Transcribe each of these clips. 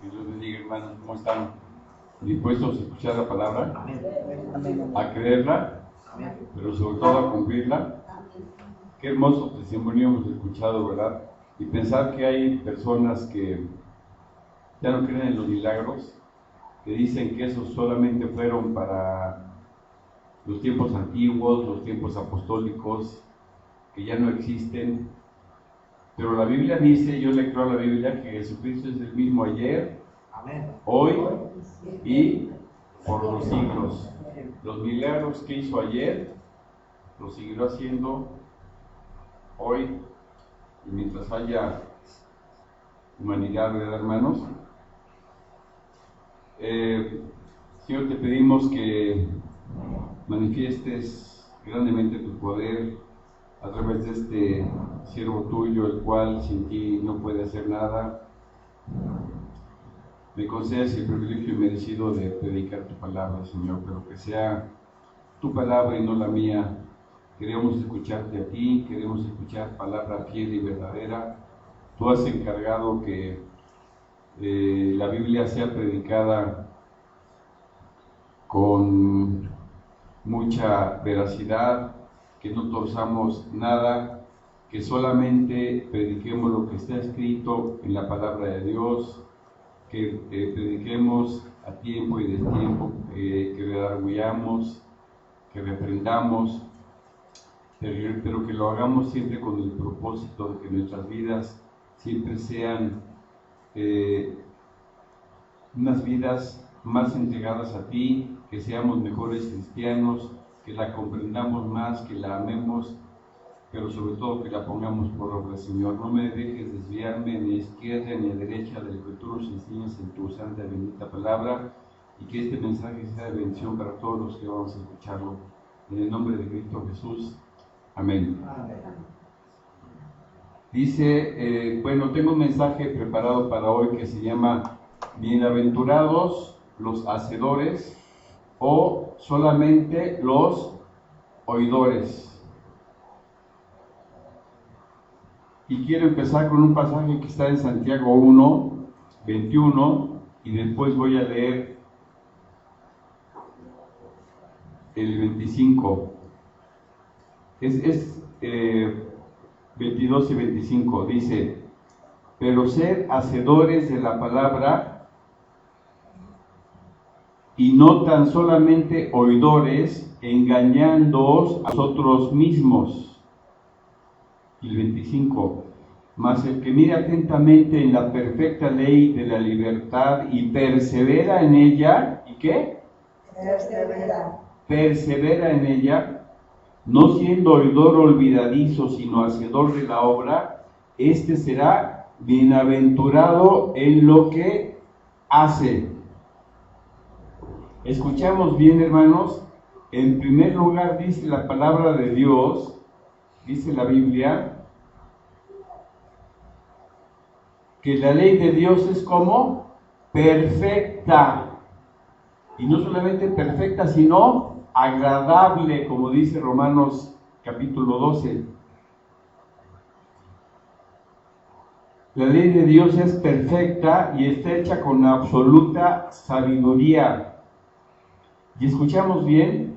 Dios les bendiga, hermanos. ¿Cómo están? ¿Dispuestos a escuchar la palabra? A creerla, pero sobre todo a cumplirla. Qué hermoso testimonio hemos escuchado, ¿verdad? Y pensar que hay personas que ya no creen en los milagros, que dicen que esos solamente fueron para los tiempos antiguos, los tiempos apostólicos, que ya no existen. Pero la Biblia dice, yo le creo a la Biblia, que Jesucristo es el mismo ayer, hoy y por los siglos. Los milagros que hizo ayer, los seguirá haciendo hoy, y mientras haya humanidad, ¿verdad, hermanos? Señor, te pedimos que manifiestes grandemente tu poder a través de este siervo tuyo, el cual sin ti no puede hacer nada. Me concedes el privilegio merecido de predicar tu palabra, Señor, pero que sea tu palabra y no la mía. Queremos escucharte a ti, queremos escuchar palabra fiel y verdadera. Tú has encargado que la Biblia sea predicada con mucha veracidad, que no torzamos nada, que solamente prediquemos lo que está escrito en la palabra de Dios, que prediquemos a tiempo y destiempo, que redarguyamos, que reprendamos, pero que lo hagamos siempre con el propósito de que nuestras vidas siempre sean unas vidas más entregadas a ti, que seamos mejores cristianos, que la comprendamos más, que la amemos, pero sobre todo que la pongamos por obra, Señor. No me dejes desviarme ni a izquierda ni a derecha de lo que tú nos enseñas en tu santa y bendita palabra, y que este mensaje sea de bendición para todos los que vamos a escucharlo. En el nombre de Cristo Jesús. Amén. Dice, bueno, tengo un mensaje preparado para hoy que se llama Bienaventurados los hacedores o solamente los oidores. Y quiero empezar con un pasaje que está en Santiago 1, 21, y después voy a leer el 25. Es 22 y 25. Dice, pero sed hacedores de la palabra y no tan solamente oidores, engañándoos a vosotros mismos. Y el 25, mas el que mira atentamente en la perfecta ley de la libertad y persevera en ella, ¿y qué? Persevera en ella, no siendo oidor olvidadizo, sino hacedor de la obra, este será bienaventurado en lo que hace. Escuchamos bien, hermanos. En primer lugar dice la palabra de Dios, dice la Biblia, que la ley de Dios es como perfecta, y no solamente perfecta, sino agradable, como dice Romanos capítulo 12. La ley de Dios es perfecta y está hecha con absoluta sabiduría. Y escuchamos bien,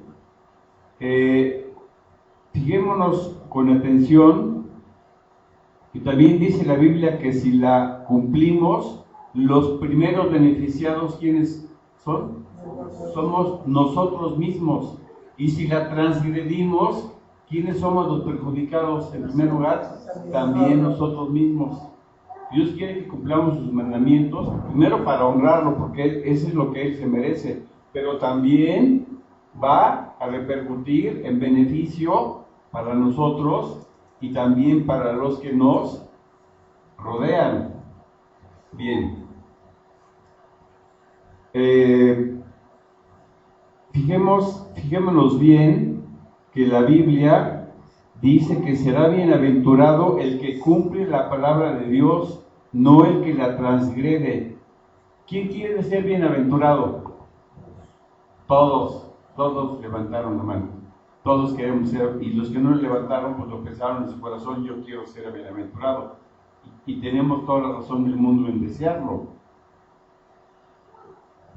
fijémonos con atención. Y también dice la Biblia que si la cumplimos, los primeros beneficiados, ¿quiénes son? Somos nosotros mismos. Y si la transgredimos, ¿quiénes somos los perjudicados en primer lugar? También nosotros mismos. Dios quiere que cumplamos sus mandamientos, primero para honrarlo, porque eso es lo que Él se merece, pero también va a repercutir en beneficio para nosotros y también para los que nos rodean. Bien. Fijémonos bien que la Biblia dice que será bienaventurado el que cumple la palabra de Dios, no el que la transgrede. ¿Quién quiere ser bienaventurado? Todos levantaron la mano. Todos queremos ser, y los que no levantaron, pues lo pensaron en su corazón, yo quiero ser bienaventurado. Y tenemos toda la razón del mundo en desearlo.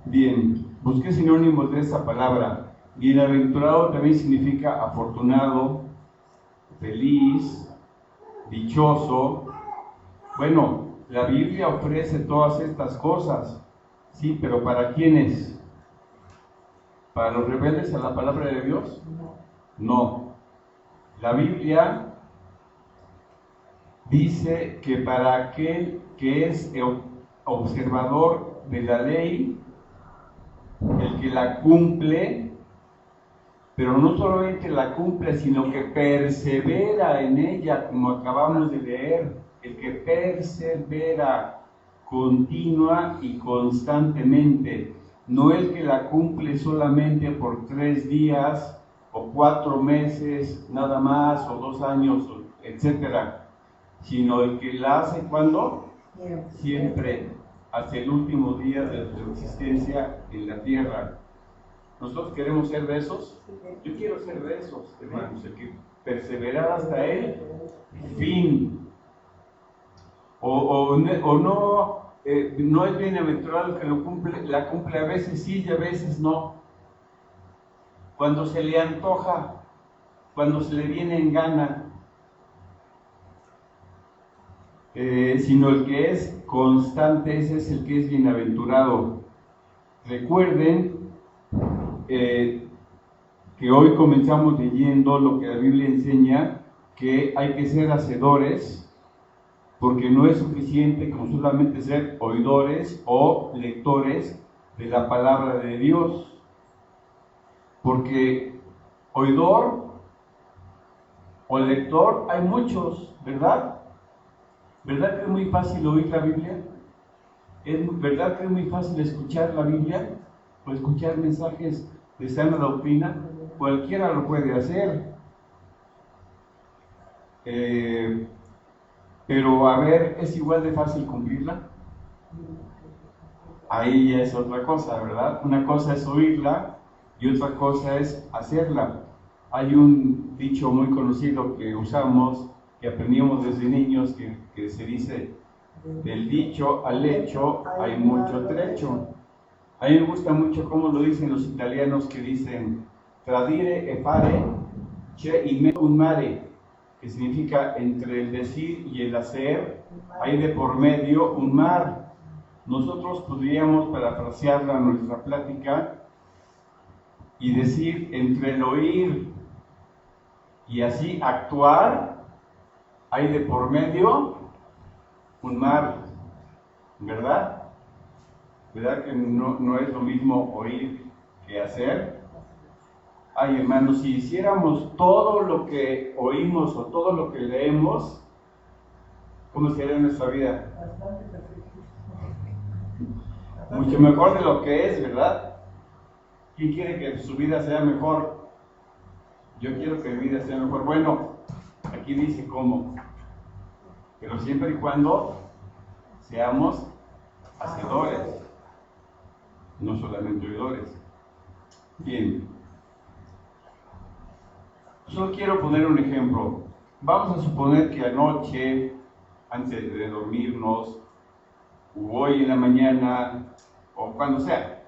Bien, busqué sinónimos de esta palabra. Bienaventurado también significa afortunado, feliz, dichoso. Bueno, la Biblia ofrece todas estas cosas, sí, pero ¿para quiénes? ¿Para los rebeldes a la palabra de Dios? No. La Biblia dice que para aquel que es observador de la ley, el que la cumple, pero no solamente la cumple, sino que persevera en ella, como acabamos de leer, el que persevera continua y constantemente, no el que la cumple solamente por 3 días o 4 meses, nada más, o 2 años, etcétera, sino el que la hace ¿cuándo? Siempre, hasta el último día de su existencia en la tierra. ¿Nosotros queremos ser de esos? Yo quiero ser de esos, hermanos, el que perseverar hasta el fin. No es bienaventurado el que la cumple a veces sí y a veces no. Cuando se le antoja, cuando se le viene en gana, sino el que es constante, ese es el que es bienaventurado. Recuerden que hoy comenzamos leyendo lo que la Biblia enseña, que hay que ser hacedores, porque no es suficiente con solamente ser oidores o lectores de la palabra de Dios, porque oidor o lector hay muchos, ¿verdad? ¿Verdad que es muy fácil oír la Biblia? ¿Verdad que es muy fácil escuchar la Biblia? O escuchar mensajes de sana doctrina. Cualquiera lo puede hacer. Pero a ver, ¿es igual de fácil cumplirla? Ahí ya es otra cosa, ¿verdad? Una cosa es oírla y otra cosa es hacerla. Hay un dicho muy conocido que usamos, que aprendimos desde niños, que se dice: del dicho al hecho hay mucho trecho. A mí me gusta mucho cómo lo dicen los italianos, que dicen tradire e fare c'è in mezzo un mare, que significa entre el decir y el hacer hay de por medio un mar. Nosotros podríamos parafrasearla en nuestra plática y decir: entre el oír y así actuar hay de por medio un mar, ¿verdad? ¿Verdad que no es lo mismo oír que hacer? Ay, hermanos, si hiciéramos todo lo que oímos o todo lo que leemos, ¿cómo sería nuestra vida? Mucho mejor de lo que es, ¿verdad? ¿Quién quiere que su vida sea mejor? Yo quiero que mi vida sea mejor. Bueno, aquí dice cómo, pero siempre y cuando seamos hacedores, no solamente oidores. Bien, solo quiero poner un ejemplo. Vamos a suponer que anoche, antes de dormirnos, o hoy en la mañana, o cuando sea,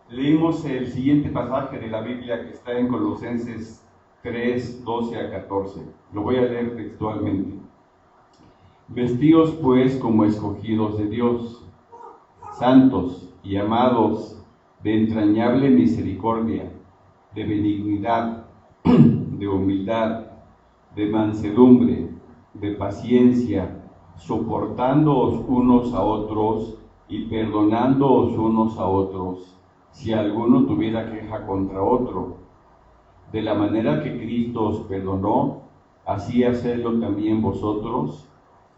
leímos el siguiente pasaje de la Biblia que está en Colosenses 3, 12 a 14. Lo voy a leer textualmente. Vestíos pues como escogidos de Dios, santos y amados, de entrañable misericordia, de benignidad, de humildad, de mansedumbre, de paciencia, soportándoos unos a otros y perdonándoos unos a otros, si alguno tuviera queja contra otro. De la manera que Cristo os perdonó, así hacedlo también vosotros,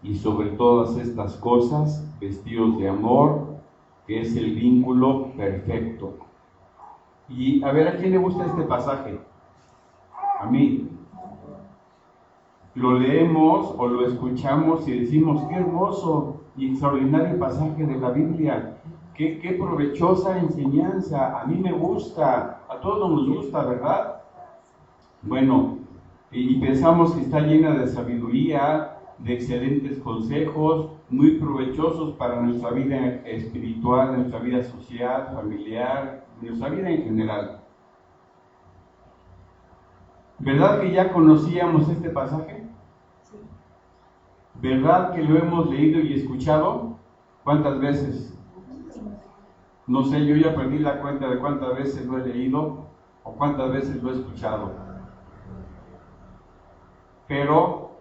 y sobre todas estas cosas, vestíos de amor, que es el vínculo perfecto. Y a ver, ¿a quién le gusta este pasaje? A mí. Lo leemos o lo escuchamos y decimos: qué hermoso y extraordinario pasaje de la Biblia, qué provechosa enseñanza, a mí me gusta, a todos nos gusta, ¿verdad? Bueno, y pensamos que está llena de sabiduría, de excelentes consejos, muy provechosos para nuestra vida espiritual, nuestra vida social, familiar, nuestra vida en general. ¿Verdad que ya conocíamos este pasaje? Sí. ¿Verdad que lo hemos leído y escuchado? ¿Cuántas veces? No sé, yo ya perdí la cuenta de cuántas veces lo he leído o cuántas veces lo he escuchado. Pero,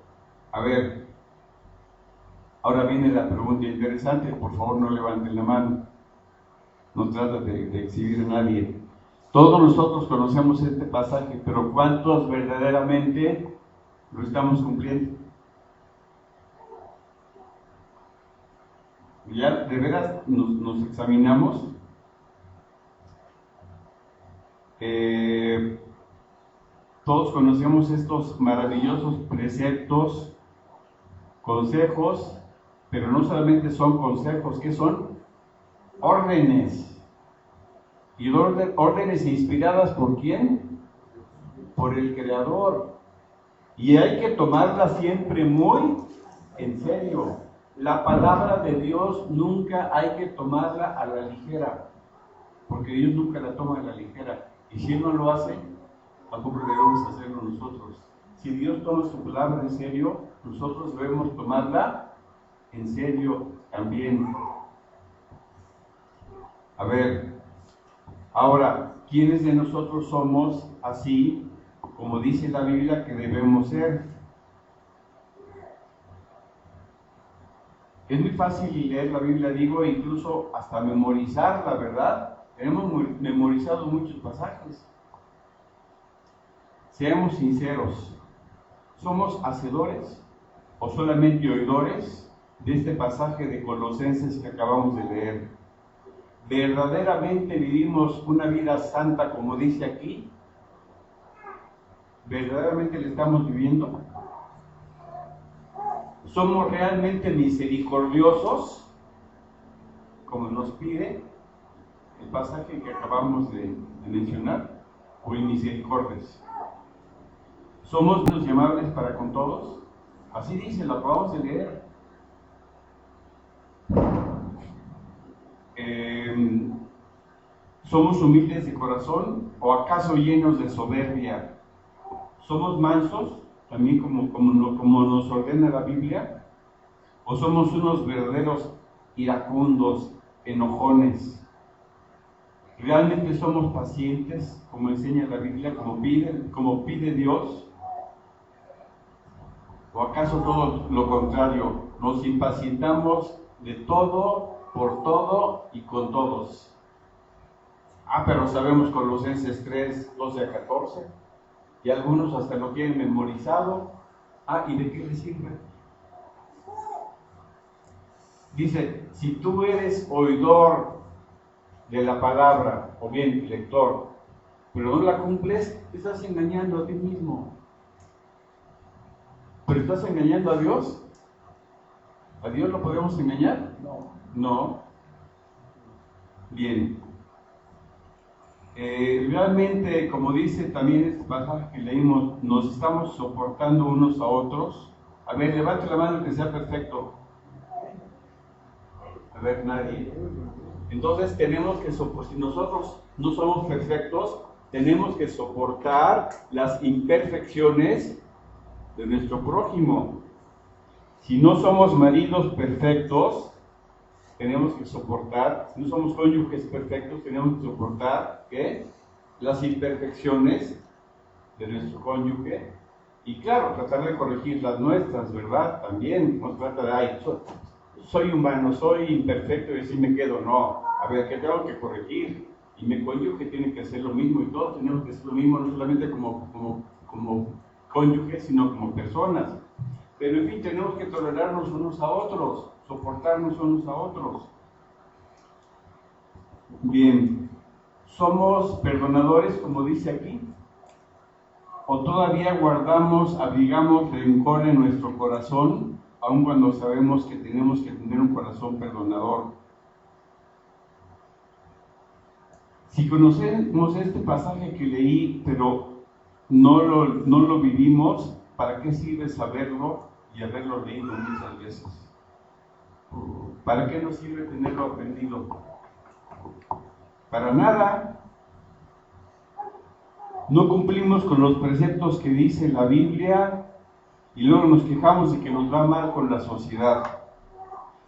a ver, ahora viene la pregunta interesante, por favor no levanten la mano. No trata de exhibir a nadie. Todos nosotros conocemos este pasaje, pero ¿cuántos verdaderamente lo estamos cumpliendo? Ya de veras nos examinamos. Todos conocemos estos maravillosos preceptos, consejos, pero no solamente son consejos, ¿qué son? Órdenes. ¿Y órdenes inspiradas por quién? Por el Creador. Y hay que tomarlas siempre muy en serio. La palabra de Dios nunca hay que tomarla a la ligera, porque Dios nunca la toma a la ligera. Y si Él no lo hace, tampoco debemos hacerlo nosotros. Si Dios toma su palabra en serio, nosotros debemos tomarla en serio también. A ver, ahora, ¿quiénes de nosotros somos así, como dice la Biblia, que debemos ser? Es muy fácil leer la Biblia, digo, incluso hasta memorizarla, ¿verdad? Hemos memorizado muchos pasajes. Seamos sinceros, ¿somos hacedores o solamente oidores de este pasaje de Colosenses que acabamos de leer? ¿Verdaderamente vivimos una vida santa como dice aquí? ¿Verdaderamente la estamos viviendo? ¿Somos realmente misericordiosos como nos pide el pasaje que acabamos de mencionar? ¿O inmisericordias? ¿Somos los llamables para con todos? Así dice, lo acabamos de leer. ¿Somos humildes de corazón o acaso llenos de soberbia? ¿Somos mansos, también como nos ordena la Biblia? ¿O somos unos verdaderos iracundos, enojones? ¿Realmente somos pacientes, como enseña la Biblia, como pide Dios? ¿O acaso todo lo contrario? Nos impacientamos de todo, por todo y con todos. Pero sabemos Colosenses 3, 12 a 14, y algunos hasta lo tienen memorizado. ¿Y de qué les sirve? Dice, si tú eres oidor de la palabra, o bien lector, pero no la cumples, te estás engañando a ti mismo. ¿Pero estás engañando a Dios? ¿A Dios lo podemos engañar? No. Bien. Realmente, como dice también este pasaje que leímos, nos estamos soportando unos a otros. A ver, levante la mano que sea perfecto. A ver, nadie. Entonces tenemos que soportar, si nosotros no somos perfectos, tenemos que soportar las imperfecciones de nuestro prójimo. Si no somos maridos perfectos, tenemos que soportar, si no somos cónyuges perfectos, tenemos que soportar, ¿qué? Las imperfecciones de nuestro cónyuge. Y claro, tratar de corregir las nuestras, ¿verdad? También, no trata de, soy humano, soy imperfecto y así me quedo. No, a ver, ¿qué tengo que corregir? Y mi cónyuge tiene que hacer lo mismo y todos tenemos que hacer lo mismo, no solamente como cónyuges, sino como personas. Pero en fin, tenemos que tolerarnos unos a otros, soportarnos unos a otros. Bien, ¿somos perdonadores, como dice aquí? ¿O todavía abrigamos rencor en nuestro corazón, aun cuando sabemos que tenemos que tener un corazón perdonador? Si conocemos este pasaje que leí, pero no lo vivimos, ¿para qué sirve saberlo y haberlo leído muchas veces. ¿Para qué nos sirve tenerlo aprendido? Para nada. No cumplimos con los preceptos que dice la Biblia y luego nos quejamos de que nos va mal con la sociedad,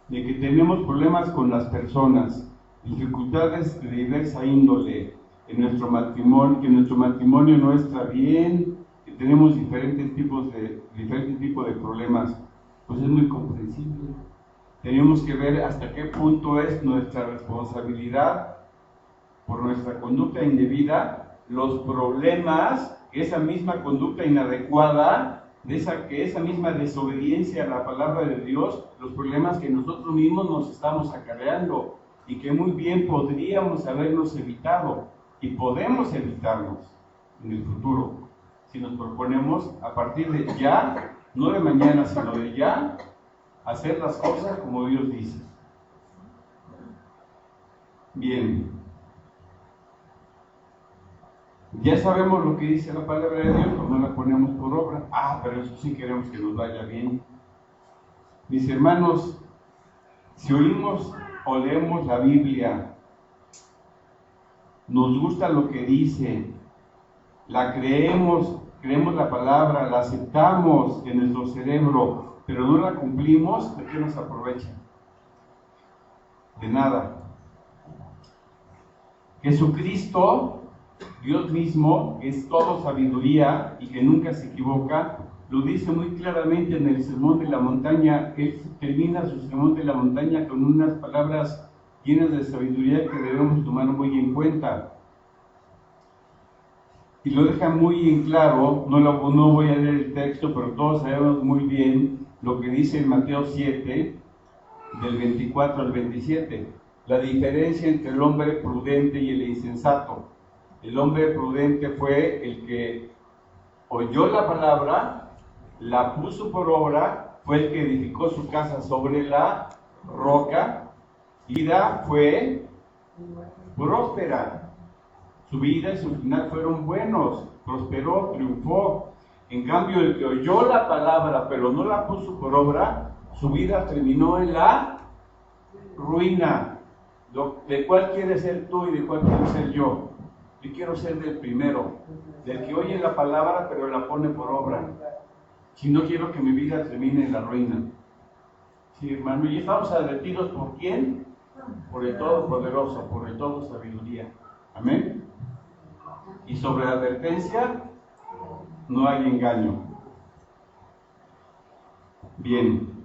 de que tenemos problemas con las personas, dificultades de diversa índole en nuestro matrimonio, que nuestro matrimonio no está bien, que tenemos diferentes tipos de problemas. Pues es muy comprensible. Tenemos que ver hasta qué punto es nuestra responsabilidad por nuestra conducta indebida, los problemas que esa misma conducta inadecuada, que esa misma desobediencia a la palabra de Dios, los problemas que nosotros mismos nos estamos acarreando y que muy bien podríamos habernos evitado y podemos evitarnos en el futuro si nos proponemos a partir de ya, no de mañana, sino de ya, hacer las cosas como Dios dice. Bien. Ya sabemos lo que dice la palabra de Dios, pero no la ponemos por obra. Pero eso sí queremos que nos vaya bien. Mis hermanos, si oímos o leemos la Biblia, nos gusta lo que dice, la creemos la palabra, la aceptamos en nuestro cerebro, pero no la cumplimos, ¿de qué nos aprovecha? De nada. Jesucristo, Dios mismo, que es todo sabiduría y que nunca se equivoca, lo dice muy claramente en el Sermón de la Montaña. Él termina su Sermón de la Montaña con unas palabras llenas de sabiduría que debemos tomar muy en cuenta. Y lo deja muy en claro, no voy a leer el texto, pero todos sabemos muy bien lo que dice en Mateo 7, del 24 al 27. La diferencia entre el hombre prudente y el insensato. El hombre prudente fue el que oyó la palabra, la puso por obra, fue el que edificó su casa sobre la roca, y vida fue próspera. Su vida y su final fueron buenos, prosperó, triunfó. En cambio, el que oyó la palabra pero no la puso por obra, su vida terminó en la ruina. ¿De cuál quieres ser tú y de cuál quiero ser yo? Yo quiero ser del primero, del que oye la palabra pero la pone por obra. Si no quiero que mi vida termine en la ruina. Sí, hermano, y estamos advertidos ¿por quién? Por el Todopoderoso, por el Todo Sabiduría. Amén. Y sobre la advertencia no hay engaño. Bien.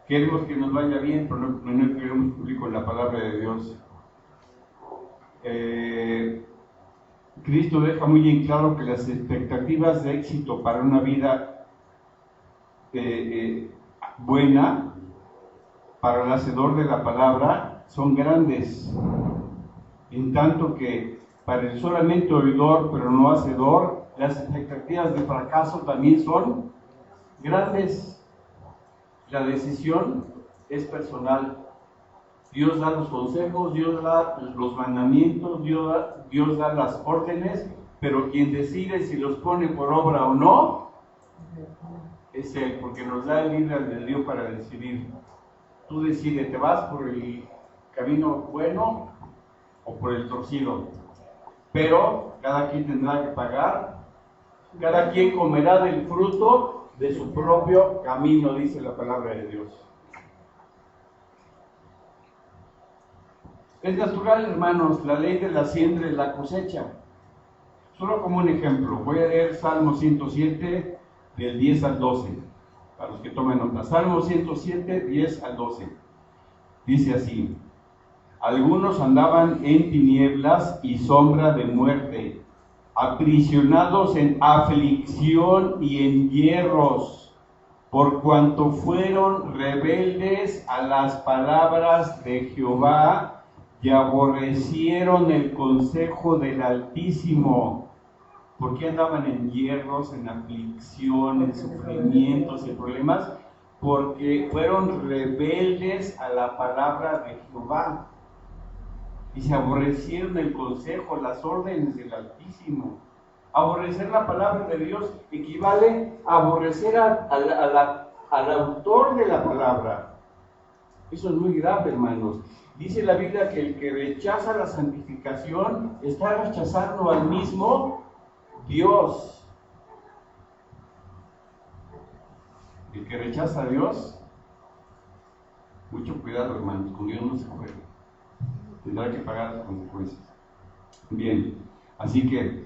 Queremos que nos vaya bien, pero no queremos cumplir con la palabra de Dios. Cristo deja muy en claro que las expectativas de éxito para una vida buena, para el hacedor de la palabra, son grandes. En tanto que para el solamente oidor, pero no hacedor, las expectativas de fracaso también son grandes. La decisión es personal. Dios da los consejos, Dios da los mandamientos, Dios da las órdenes, pero quien decide si los pone por obra o no, es Él, porque nos da el libre albedrío para decidir. Tú decides, ¿te vas por el camino bueno o por el torcido? Pero cada quien tendrá que pagar, cada quien comerá del fruto de su propio camino, dice la palabra de Dios. Es natural, hermanos, la ley de la siembra y la cosecha. Solo como un ejemplo, voy a leer Salmo 107, del 10 al 12, para los que tomen nota. Salmo 107, 10 al 12. Dice así: algunos andaban en tinieblas y sombra de muerte, aprisionados en aflicción y en hierros, por cuanto fueron rebeldes a las palabras de Jehová y aborrecieron el consejo del Altísimo. ¿Por qué andaban en hierros, en aflicción, en sufrimientos, en problemas? Porque fueron rebeldes a la palabra de Jehová y se aborrecieron el consejo, las órdenes del Altísimo. Aborrecer la palabra de Dios equivale a aborrecer al autor de la palabra. Eso es muy grave, hermanos. Dice la Biblia que el que rechaza la santificación está rechazando al mismo Dios. El que rechaza a Dios, mucho cuidado, hermanos, con Dios no se juega. Tendrá que pagar las consecuencias. Bien, así que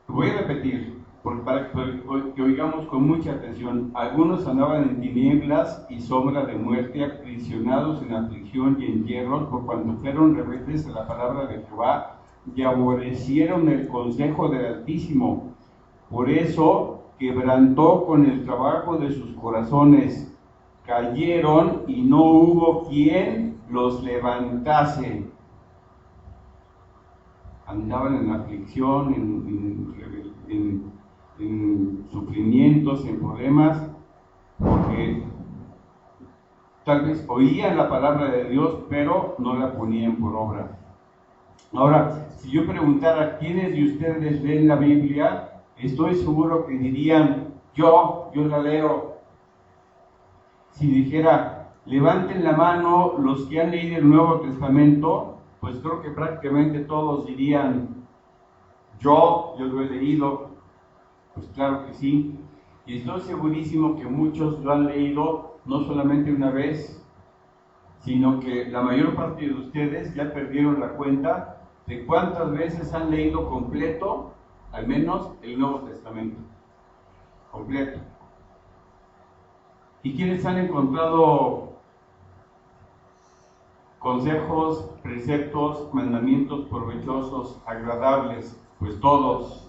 voy a repetir, para que oigamos con mucha atención. Algunos andaban en tinieblas y sombra de muerte, aprisionados en aflicción y entierros, por cuanto fueron rebeldes a la palabra de Jehová y aborrecieron el consejo del Altísimo. Por eso quebrantó con el trabajo de sus corazones. Cayeron y no hubo quien los levantase. Andaban en aflicción, en sufrimientos, en problemas, porque tal vez oían la palabra de Dios, pero no la ponían por obra. Ahora, si yo preguntara quiénes de ustedes leen la Biblia, estoy seguro que dirían, yo la leo. Si dijera, levanten la mano los que han leído el Nuevo Testamento, pues creo que prácticamente todos dirían, yo lo he leído. Pues claro que sí. Y estoy segurísimo que muchos lo han leído no solamente una vez, sino que la mayor parte de ustedes ya perdieron la cuenta de cuántas veces han leído completo, al menos el Nuevo Testamento. Completo. ¿Y quiénes han encontrado consejos, preceptos, mandamientos provechosos, agradables? Pues todos.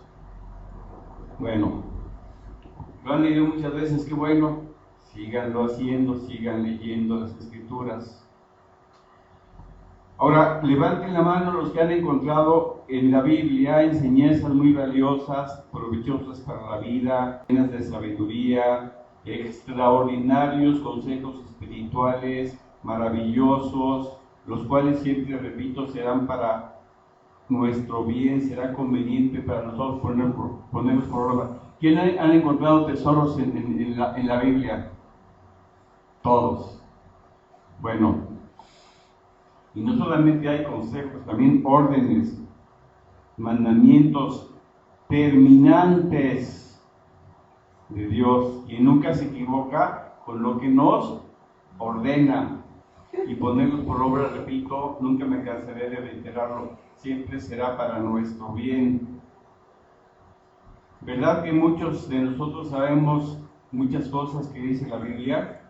Bueno, lo han leído muchas veces, qué bueno. Síganlo haciendo, sigan leyendo las Escrituras. Ahora, levanten la mano los que han encontrado en la Biblia enseñanzas muy valiosas, provechosas para la vida, llenas de sabiduría, extraordinarios consejos espirituales, maravillosos, los cuales siempre, repito, serán para nuestro bien, será conveniente para nosotros ponerlos por obra. ¿Quién han encontrado tesoros en la Biblia? Todos. Bueno, y no solamente hay consejos, también órdenes, mandamientos terminantes de Dios, quien nunca se equivoca con lo que nos ordena. Y ponerlos por obra, repito, nunca me cansaré de reiterarlo, siempre será para nuestro bien. ¿Verdad que muchos de nosotros sabemos muchas cosas que dice la Biblia?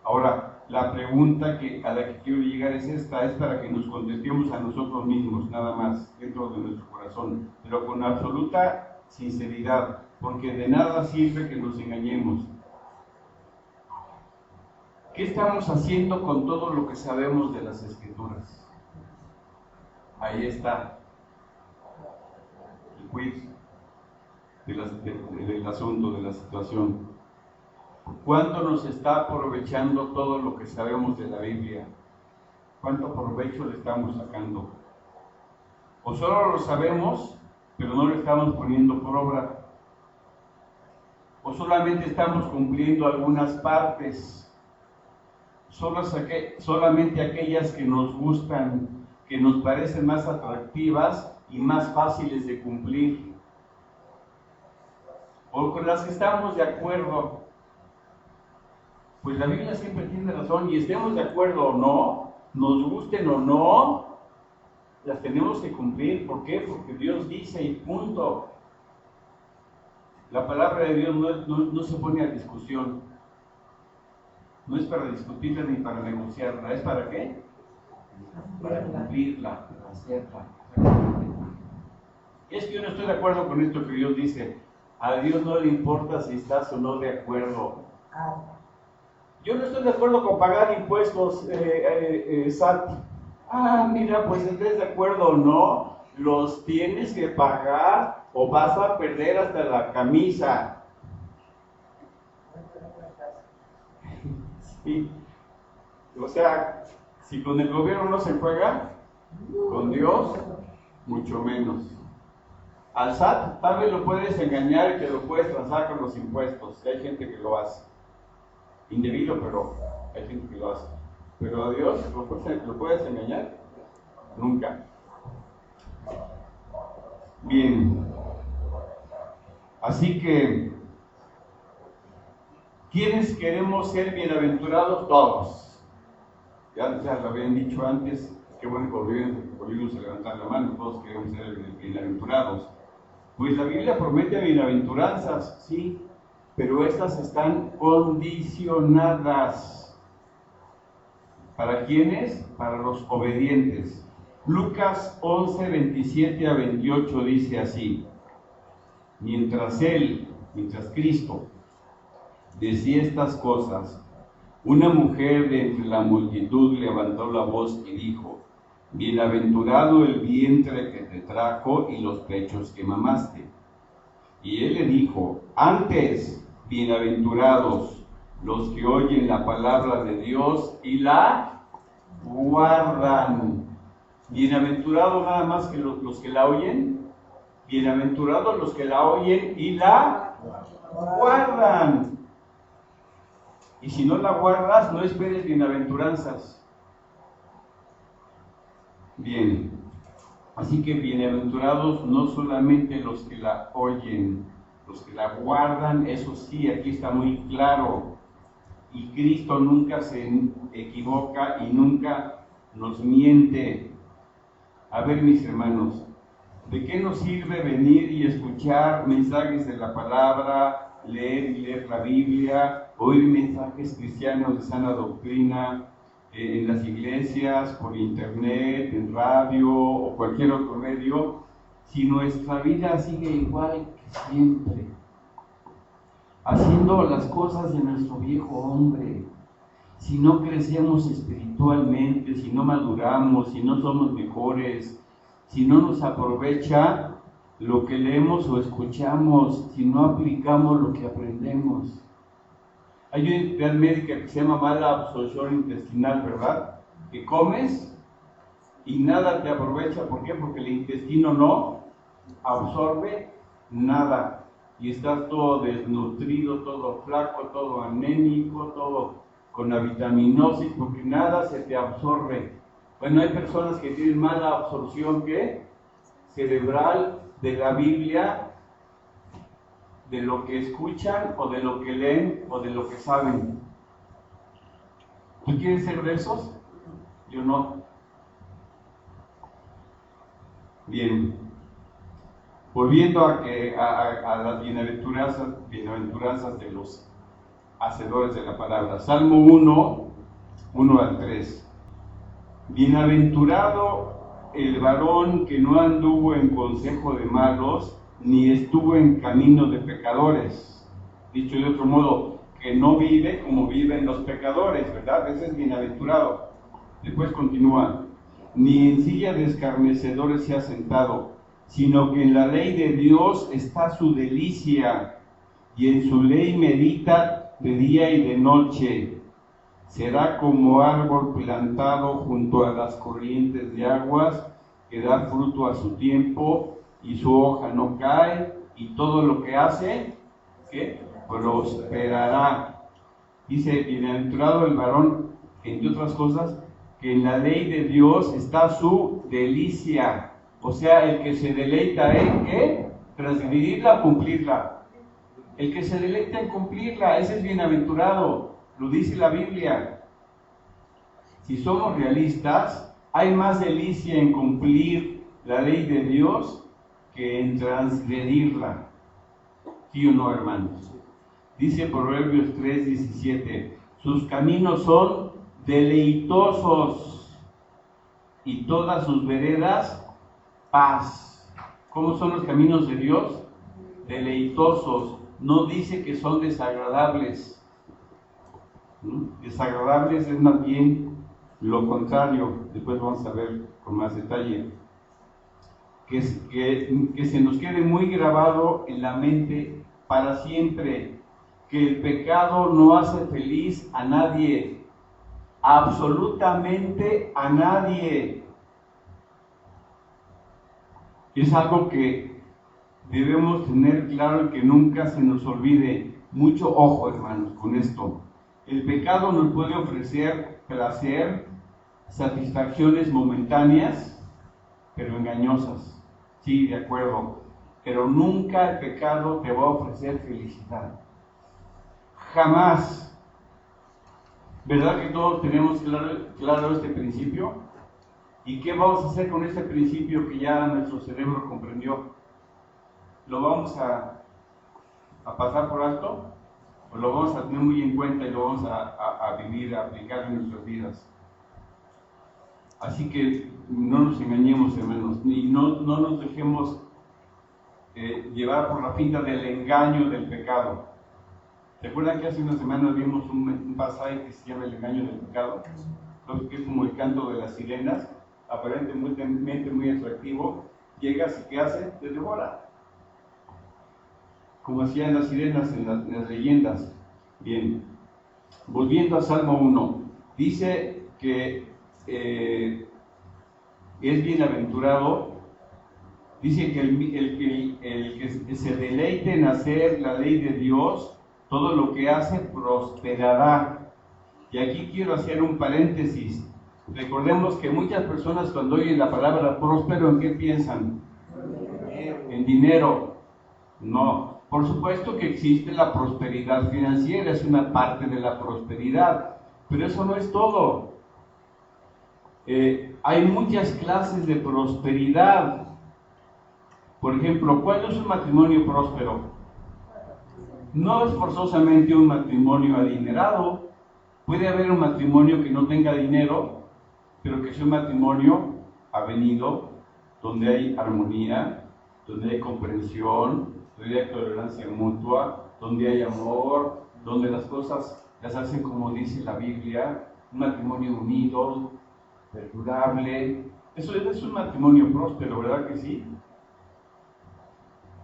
Ahora, la pregunta a la que quiero llegar es esta, es para que nos contestemos a nosotros mismos, nada más, dentro de nuestro corazón, pero con absoluta sinceridad, porque de nada sirve que nos engañemos. ¿Qué estamos haciendo con todo lo que sabemos de las Escrituras? Ahí está el quiz del asunto, de la situación. ¿Cuánto nos está aprovechando todo lo que sabemos de la Biblia? ¿Cuánto provecho le estamos sacando? ¿O solo lo sabemos, pero no lo estamos poniendo por obra? ¿O solamente estamos cumpliendo algunas partes? Solamente aquellas que nos gustan, que nos parecen más atractivas y más fáciles de cumplir, o con las que estamos de acuerdo. Pues la Biblia siempre tiene razón, y estemos de acuerdo o no, nos gusten o no, las tenemos que cumplir. ¿Por qué? Porque Dios dice y punto. La palabra de Dios no se pone a discusión. No es para discutirla ni para negociarla. ¿Es para qué? Para cumplirla, para hacerla. Es que yo no estoy de acuerdo con esto que Dios dice. A Dios no le importa si estás o no de acuerdo. Yo no estoy de acuerdo con pagar impuestos, SAT. Mira, pues estés de acuerdo o no, los tienes que pagar o vas a perder hasta la camisa. Sí. O sea, si con el gobierno no se juega, con Dios, mucho menos. al SAT, tal vez lo puedes engañar y te lo puedes transar con los impuestos, que hay gente que lo hace. Indebido, pero hay gente que lo hace. Pero a Dios, ¿lo puedes engañar? Nunca. Bien. Así que, ¿quiénes queremos ser bienaventurados? Todos. Ya lo habían dicho antes, qué bueno que volvimos a levantar la mano, todos queremos ser bienaventurados. Pues la Biblia promete bienaventuranzas, sí, pero estas están condicionadas. ¿Para quiénes? Para los obedientes. Lucas 11, 27 a 28 dice así: mientras Cristo decía estas cosas, una mujer de entre la multitud levantó la voz y dijo: bienaventurado el vientre que te trajo y los pechos que mamaste. Y él le dijo: antes, bienaventurados los que oyen la palabra de Dios y la guardan. Bienaventurado nada más que los que la oyen. Bienaventurados los que la oyen y la guardan. Y si no la guardas, no esperes bienaventuranzas. Bien, así que bienaventurados no solamente los que la oyen, los que la guardan, eso sí, aquí está muy claro. Y Cristo nunca se equivoca y nunca nos miente. A ver, mis hermanos, ¿de qué nos sirve venir y escuchar mensajes de la palabra, leer la Biblia, oír mensajes cristianos de sana doctrina en las iglesias, por internet, en radio o cualquier otro medio, si nuestra vida sigue igual que siempre, haciendo las cosas de nuestro viejo hombre? Si no crecemos espiritualmente, si no maduramos, si no somos mejores, si no nos aprovecha lo que leemos o escuchamos, si no aplicamos lo que aprendemos. Hay una entidad médica que se llama mala absorción intestinal, ¿verdad? Que comes y nada te aprovecha. ¿Por qué? Porque el intestino no absorbe nada. Y estás todo desnutrido, todo flaco, todo anémico, todo con avitaminosis, porque nada se te absorbe. Bueno, hay personas que tienen mala absorción, ¿qué? Cerebral de la Biblia, de lo que escuchan, o de lo que leen, o de lo que saben. ¿Tú quieres ser de esos? Yo no. Bien. Volviendo a las bienaventuranzas de los hacedores de la palabra. Salmo 1 al 3. Bienaventurado el varón que no anduvo en consejo de malos, ni estuvo en camino de pecadores. Dicho de otro modo, que no vive como viven los pecadores, ¿verdad? Ese es bienaventurado. Después continúa: ni en silla de escarnecedores se ha sentado, sino que en la ley de Dios está su delicia, y en su ley medita de día y de noche. Será como árbol plantado junto a las corrientes de aguas, que da fruto a su tiempo, y su hoja no cae, y todo lo que hace, ¿qué? Prosperará. Dice: bienaventurado el varón, entre otras cosas, que en la ley de Dios está su delicia. O sea, el que se deleita en ¿qué? Transgredirla, cumplirla. El que se deleita en cumplirla, ese es bienaventurado. Lo dice la Biblia. Si somos realistas, hay más delicia en cumplir la ley de Dios que en transgredirla. ¿Sí o no, hermanos? Dice Proverbios 3:17: sus caminos son deleitosos y todas sus veredas paz. ¿Cómo son los caminos de Dios? Deleitosos. No dice que son desagradables. Desagradables es más bien lo contrario. Después vamos a ver con más detalle. Que se nos quede muy grabado en la mente para siempre, que el pecado no hace feliz a nadie, absolutamente a nadie. Es algo que debemos tener claro que nunca se nos olvide. Mucho ojo, hermanos, con esto. El pecado nos puede ofrecer placer, satisfacciones momentáneas, pero engañosas. Sí, de acuerdo. Pero nunca el pecado te va a ofrecer felicidad. Jamás. ¿Verdad que todos tenemos claro este principio? ¿Y qué vamos a hacer con este principio que ya nuestro cerebro comprendió? ¿Lo vamos a pasar por alto? ¿O lo vamos a tener muy en cuenta y lo vamos a vivir, a aplicar en nuestras vidas? Así que no nos engañemos, hermanos, y no nos dejemos llevar por la finta del engaño del pecado. ¿Se acuerdan que hace unas semanas vimos un pasaje que se llama El engaño del pecado? Que es como el canto de las sirenas, aparentemente muy atractivo. Llegas y ¿qué hace? Te devora. Como hacían las sirenas en las leyendas. Bien, volviendo a Salmo 1, dice que es bienaventurado, dice que el que se deleite en hacer la ley de Dios, todo lo que hace prosperará. Y aquí quiero hacer un paréntesis. Recordemos que muchas personas cuando oyen la palabra próspero, ¿en qué piensan? En dinero. No. Por supuesto que existe la prosperidad financiera, es una parte de la prosperidad, pero eso no es todo. Hay muchas clases de prosperidad. Por ejemplo, ¿cuál es un matrimonio próspero? No es forzosamente un matrimonio adinerado. Puede haber un matrimonio que no tenga dinero, pero que sea un matrimonio avenido, donde hay armonía, donde hay comprensión, donde hay tolerancia mutua, donde hay amor, donde las cosas las hacen como dice la Biblia, un matrimonio unido, perdurable. Eso es un matrimonio próspero, ¿verdad que sí?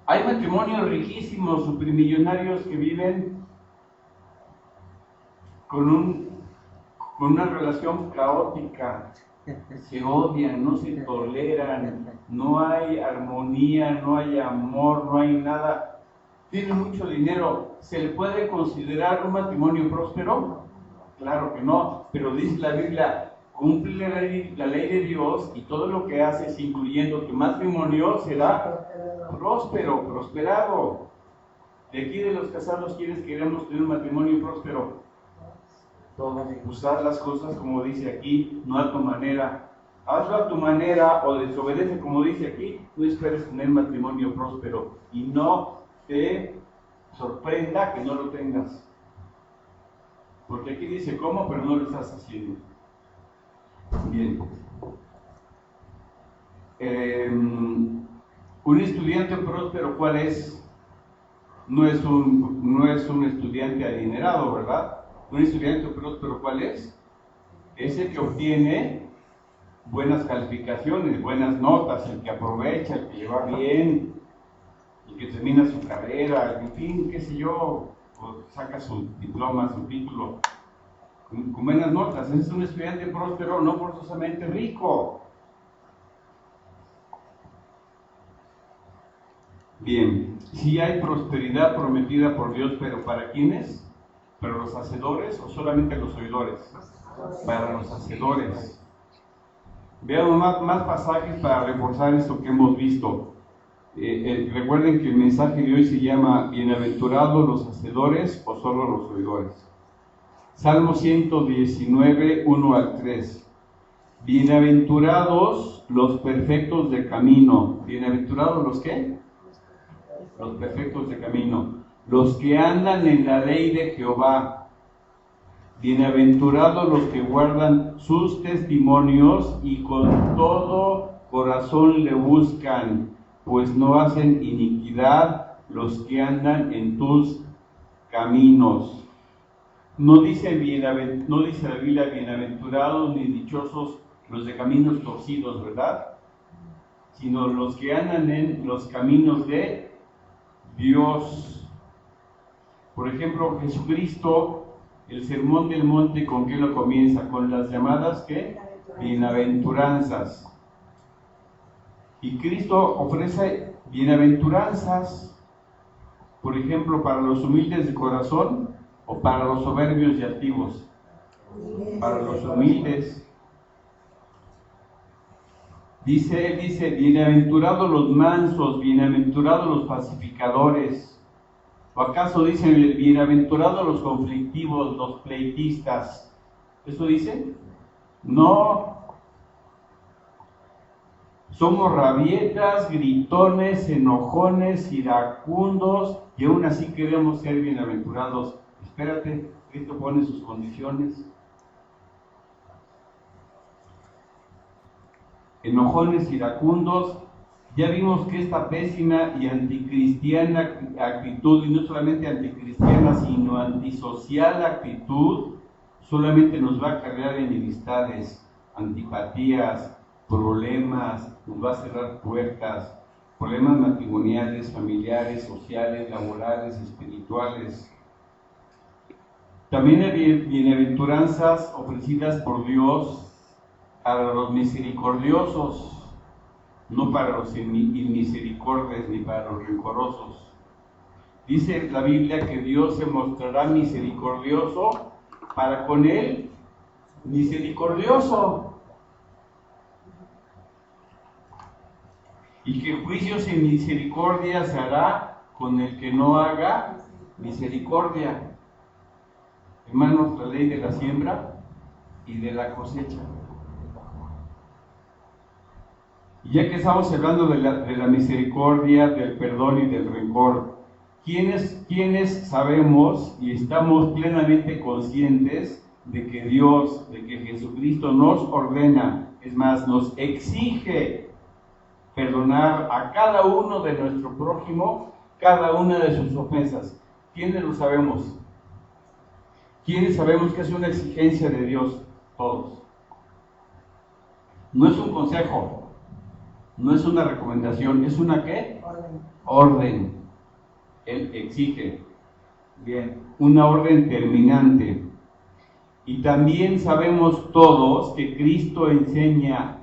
Hay matrimonios riquísimos, supermillonarios que viven con una relación caótica, se odian, no se toleran, no hay armonía, no hay amor, no hay nada. Tienen mucho dinero. ¿Se le puede considerar un matrimonio próspero? Claro que no, pero dice la Biblia, cumple la ley de Dios y todo lo que haces, incluyendo tu matrimonio, será próspero, prosperado. De aquí de los casados, ¿quiénes queremos tener un matrimonio próspero? Usar las cosas como dice aquí, no a tu manera. Hazlo a tu manera o desobedece como dice aquí, no esperes tener matrimonio próspero y no te sorprenda que no lo tengas. Porque aquí dice cómo, pero no lo estás haciendo. Bien. Un estudiante próspero, ¿cuál es? No es un estudiante adinerado, ¿verdad? Un estudiante próspero, ¿cuál es? Es el que obtiene buenas calificaciones, buenas notas, el que aprovecha, el que lleva bien, el que termina su carrera, en fin, qué sé yo, o saca su diploma, su título, con buenas notas. Ese es un estudiante próspero, no forzosamente rico. Bien, sí hay prosperidad prometida por Dios, pero ¿para quiénes? ¿Para los hacedores o solamente los oidores? Para los hacedores. Veamos más pasajes para reforzar esto que hemos visto. Recuerden que el mensaje de hoy se llama bienaventurados los hacedores o solo los oidores. Salmo 119, 1 al 3. Bienaventurados los perfectos de camino. ¿Bienaventurados los qué? Los perfectos de camino. Los que andan en la ley de Jehová. Bienaventurados los que guardan sus testimonios y con todo corazón le buscan, pues no hacen iniquidad los que andan en tus caminos. No dice la Biblia bienaventurados ni dichosos los de caminos torcidos, ¿verdad? Sino los que andan en los caminos de Dios. Por ejemplo, Jesucristo, el Sermón del Monte, ¿con qué lo comienza? Con las llamadas, ¿qué? Bienaventuranzas. Y Cristo ofrece bienaventuranzas, por ejemplo, para los humildes de corazón o para los soberbios y altivos. Para los humildes. Dice, bienaventurados los mansos, bienaventurados los pacificadores. ¿O acaso dice, bienaventurados los conflictivos, los pleitistas? ¿Eso dice? No. Somos rabietas, gritones, enojones, iracundos, y aún así queremos ser bienaventurados. Espérate, Cristo pone sus condiciones. Enojones, iracundos. Ya vimos que esta pésima y anticristiana actitud, y no solamente anticristiana, sino antisocial actitud, solamente nos va a cargar enemistades, antipatías, problemas, nos va a cerrar puertas, problemas matrimoniales, familiares, sociales, laborales, espirituales. También hay bienaventuranzas ofrecidas por Dios para los misericordiosos, no para los inmisericordes ni para los rencorosos. Dice la Biblia que Dios se mostrará misericordioso para con él, misericordioso. Y que juicios y misericordia se hará con el que no haga misericordia. Hermanos, la ley de la siembra y de la cosecha. Y ya que estamos hablando de la misericordia, del perdón y del rencor, ¿quiénes sabemos y estamos plenamente conscientes de que Dios, de que Jesucristo nos ordena, es más, nos exige perdonar a cada uno de nuestro prójimo cada una de sus ofensas? ¿Quiénes lo sabemos? ¿Quiénes sabemos que es una exigencia de Dios? Todos. No es un consejo, no es una recomendación, ¿es una qué? Orden. Él exige. Bien, una orden terminante. Y también sabemos todos que Cristo enseña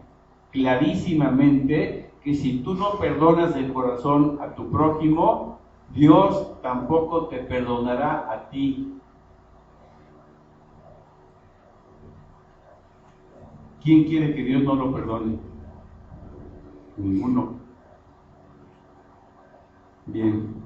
clarísimamente que si tú no perdonas de corazón a tu prójimo, Dios tampoco te perdonará a ti. ¿Quién quiere que Dios no lo perdone? Ninguno. Bien.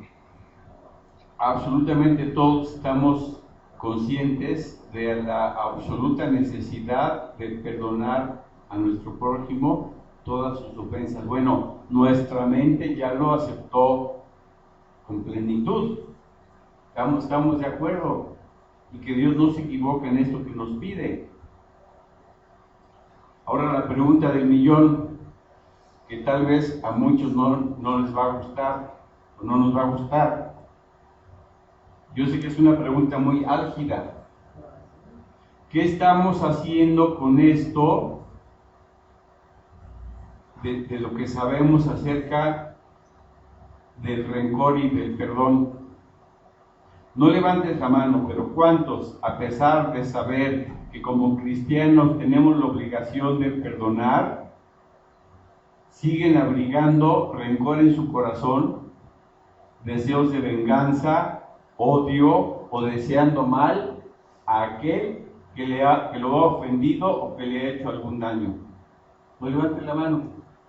Absolutamente todos estamos conscientes de la absoluta necesidad de perdonar a nuestro prójimo todas sus ofensas. Bueno, nuestra mente ya lo aceptó con plenitud. Estamos de acuerdo. Y que Dios no se equivoque en esto que nos pide. Ahora la pregunta del millón, que tal vez a muchos no les va a gustar o no nos va a gustar. Yo sé que es una pregunta muy álgida. ¿Qué estamos haciendo con esto de lo que sabemos acerca del rencor y del perdón? No levantes la mano, pero ¿cuántos, a pesar de saber que como cristianos tenemos la obligación de perdonar, siguen abrigando rencor en su corazón, deseos de venganza, odio o deseando mal a aquel que lo ha ofendido o que le ha hecho algún daño? No levantes la mano,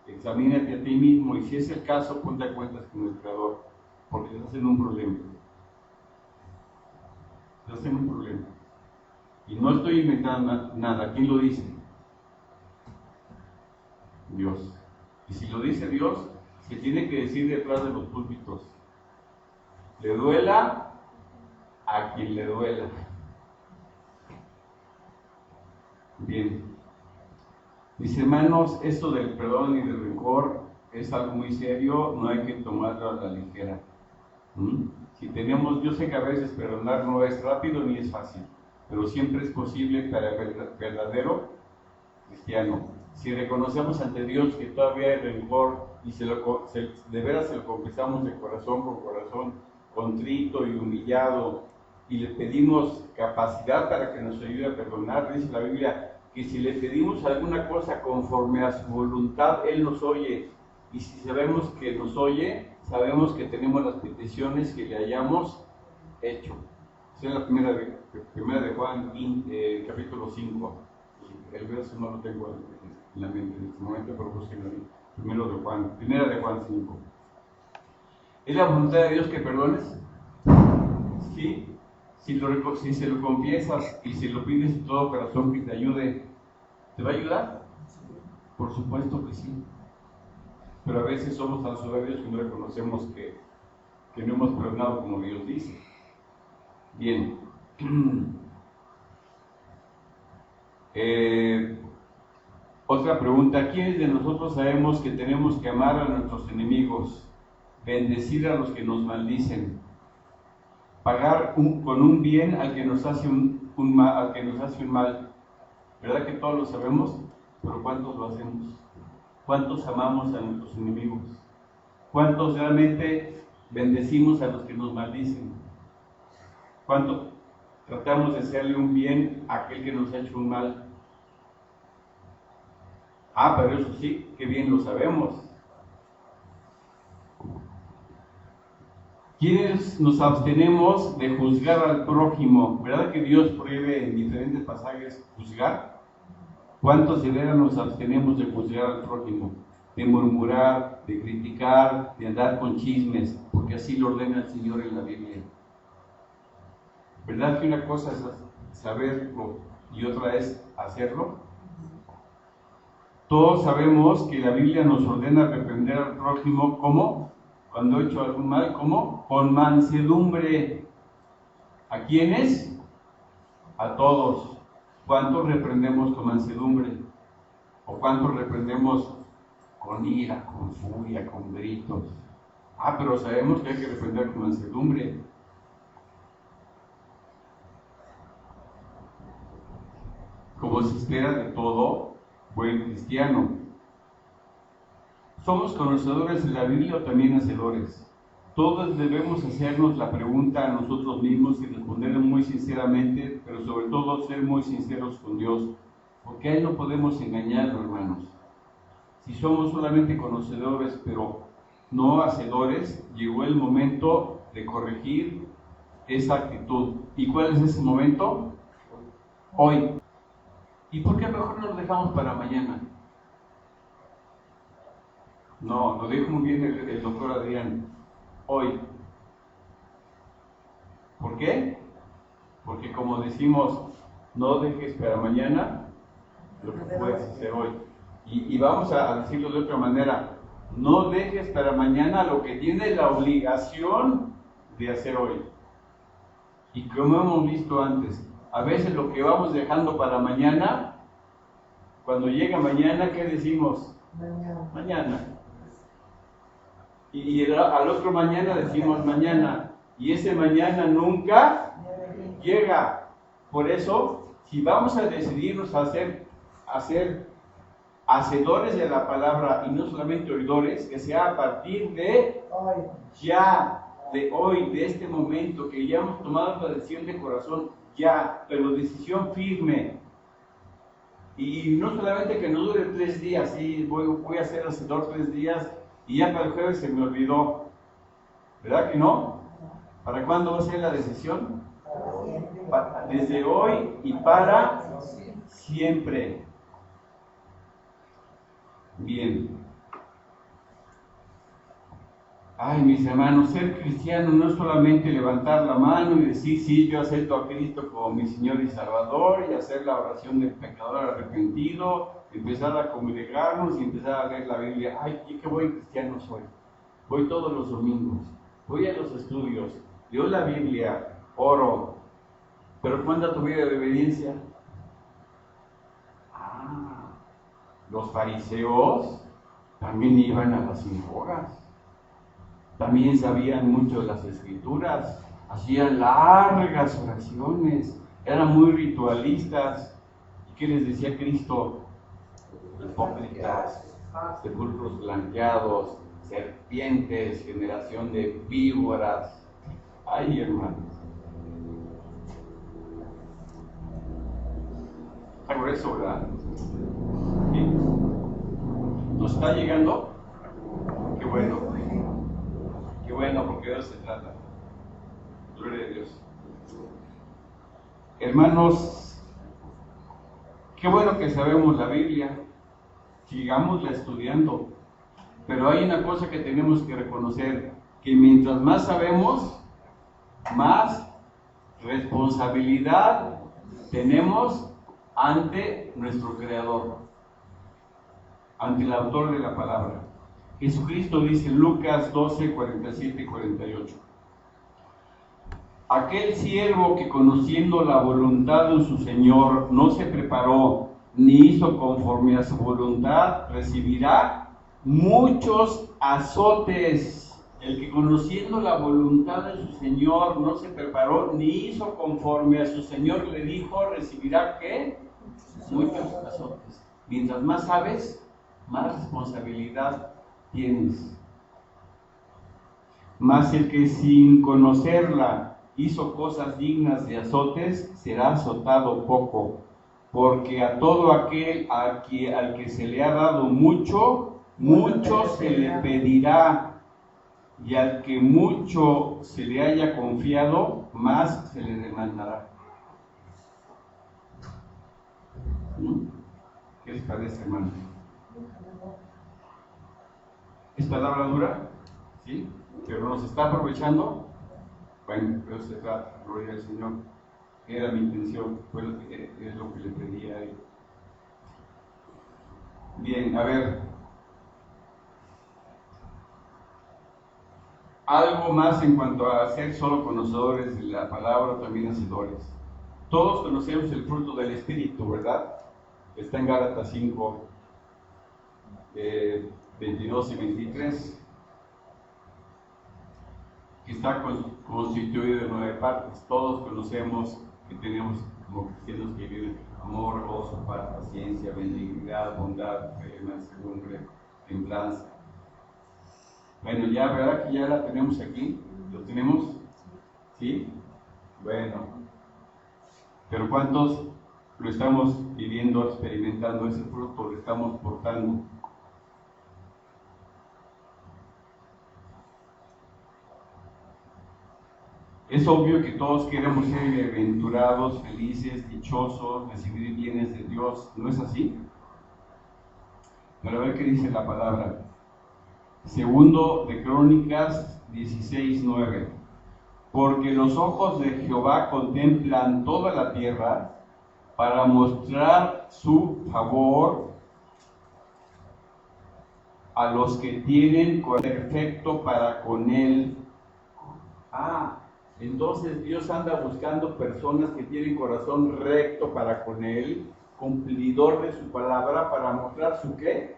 examínate a ti mismo y si es el caso, ponte a cuentas con el Creador, porque estás en un problema. Estás en un problema. Y no estoy inventando nada. ¿Quién lo dice? Dios. Y si lo dice Dios, se tiene que decir detrás de los púlpitos. Le duela a quien le duela. Bien. Mis hermanos, esto del perdón y del rencor es algo muy serio, no hay que tomarlo a la ligera. Si tenemos, yo sé que a veces perdonar no es rápido ni es fácil, pero siempre es posible para el verdadero cristiano. Si reconocemos ante Dios que todavía hay rencor y de veras se lo confesamos de corazón con corazón, contrito y humillado, y le pedimos capacidad para que nos ayude a perdonar, dice la Biblia que si le pedimos alguna cosa conforme a su voluntad, Él nos oye. Y si sabemos que nos oye, sabemos que tenemos las peticiones que le hayamos hecho. Esa es la primera de Juan, capítulo 5. El verso no lo tengo en la mente en este momento, pero búsquenlo ahí. Primera de Juan 5. ¿Es la voluntad de Dios que perdones? Sí. Si se lo confiesas y si lo pides de todo corazón que te ayude, ¿te va a ayudar? Por supuesto que sí. Pero a veces somos tan soberbios que no reconocemos que no hemos perdonado como Dios dice. Bien. Otra pregunta. ¿Quiénes de nosotros sabemos que tenemos que amar a nuestros enemigos, bendecir a los que nos maldicen, pagar con un bien al que nos hace un mal? ¿Verdad que todos lo sabemos? Pero ¿cuántos lo hacemos? ¿Cuántos amamos a nuestros enemigos? ¿Cuántos realmente bendecimos a los que nos maldicen? ¿Cuánto tratamos de hacerle un bien a aquel que nos ha hecho un mal? Pero eso sí, qué bien lo sabemos. ¿Quiénes nos abstenemos de juzgar al prójimo? ¿Verdad que Dios prohíbe en diferentes pasajes juzgar? ¿Cuántos de veras nos abstenemos de juzgar al prójimo? De murmurar, de criticar, de andar con chismes, porque así lo ordena el Señor en la Biblia. ¿Verdad que una cosa es saberlo y otra es hacerlo? Todos sabemos que la Biblia nos ordena reprender al prójimo, ¿cómo? Cuando he hecho algún mal, ¿cómo? Con mansedumbre. ¿A quiénes? A todos. ¿Cuántos reprendemos con mansedumbre? ¿O cuántos reprendemos con ira, con furia, con gritos? Pero sabemos que hay que reprender con mansedumbre. Como se espera de todo buen cristiano. ¿Somos conocedores de la Biblia o también hacedores? Todos debemos hacernos la pregunta a nosotros mismos y responderla muy sinceramente, pero sobre todo ser muy sinceros con Dios, porque a Él no podemos engañarlo, hermanos. Si somos solamente conocedores, pero no hacedores, llegó el momento de corregir esa actitud. ¿Y cuál es ese momento? Hoy. ¿Y por qué mejor no lo dejamos para mañana? No, lo dijo muy bien el doctor Adrián. Hoy. ¿Por qué? Porque como decimos, no dejes para mañana lo que puedes hacer hoy. Y vamos a decirlo de otra manera. No dejes para mañana lo que tienes la obligación de hacer hoy. Y como hemos visto antes, a veces lo que vamos dejando para mañana, cuando llega mañana, ¿qué decimos? Mañana. Y al otro mañana decimos mañana. Y ese mañana nunca llega. Por eso, si vamos a decidirnos a ser hacedores de la palabra y no solamente oidores, que sea a partir de hoy, de este momento, que ya hemos tomado la decisión de corazón, ya, pero decisión firme. Y no solamente que no dure 3 días, sí, voy a ser hacedor 3 días y ya para el jueves se me olvidó. ¿Verdad que no? ¿Para cuándo va a ser la decisión? Desde hoy y para siempre. Bien. Ay, mis hermanos, ser cristiano no es solamente levantar la mano y decir, sí, yo acepto a Cristo como mi Señor y Salvador, y hacer la oración del pecador arrepentido, empezar a congregarnos y empezar a leer la Biblia. Ay, qué buen cristiano soy. Voy todos los domingos, voy a los estudios, leo la Biblia, oro. Pero ¿cuándo tu vida de obediencia? Los fariseos también iban a las sinagogas. También sabían mucho de las escrituras, hacían largas oraciones, eran muy ritualistas. ¿Y qué les decía Cristo? Hipócritas, sepulcros blanqueados, serpientes, generación de víboras. Ay, hermanos. Está grueso, ¿verdad? ¿Sí? ¿Nos está llegando? Qué bueno, porque de eso se trata. Gloria a Dios. Hermanos, qué bueno que sabemos la Biblia, sigámosla estudiando, pero hay una cosa que tenemos que reconocer, que mientras más sabemos, más responsabilidad tenemos ante nuestro Creador, ante el autor de la palabra. Jesucristo dice en Lucas 12, 47 y 48: aquel siervo que conociendo la voluntad de su Señor no se preparó ni hizo conforme a su voluntad, recibirá muchos azotes. El que conociendo la voluntad de su Señor no se preparó ni hizo conforme a su Señor le dijo, recibirá ¿qué? Muchos azotes. Mientras más sabes, más responsabilidad tienes. Mas el que sin conocerla hizo cosas dignas de azotes, será azotado poco, porque a todo aquel al que se le ha dado mucho, mucho se le pedirá, y al que mucho se le haya confiado, más se le demandará. ¿Qué les parece, hermano? ¿Es palabra dura? ¿Sí? ¿Pero nos está aprovechando? Bueno, pero se trata, gloria al Señor. Era mi intención, es lo que le pedí a él. Bien, a ver. Algo más en cuanto a ser solo conocedores de la palabra, también hacedores. Todos conocemos el fruto del Espíritu, ¿verdad? Está en Gálatas 5, 22 y 23. Que está constituido de 9 partes. Todos conocemos que tenemos como cristianos que viven amor, gozo, paz, paciencia, benignidad, bondad, fe, mansedumbre, templanza. Bueno, ya, ¿verdad que ya la tenemos aquí? ¿Lo tenemos? ¿Sí? Bueno. Pero ¿cuántos lo estamos viviendo, experimentando ese fruto, lo estamos portando? Es obvio que todos queremos ser bienaventurados, felices, dichosos, recibir bienes de Dios, ¿no es así? Pero a ver qué dice la palabra. Segundo de Crónicas 16:9. Porque los ojos de Jehová contemplan toda la tierra para mostrar su favor a los que tienen perfecto para con él. Entonces Dios anda buscando personas que tienen corazón recto para con él, cumplidor de su palabra, para mostrar su ¿qué?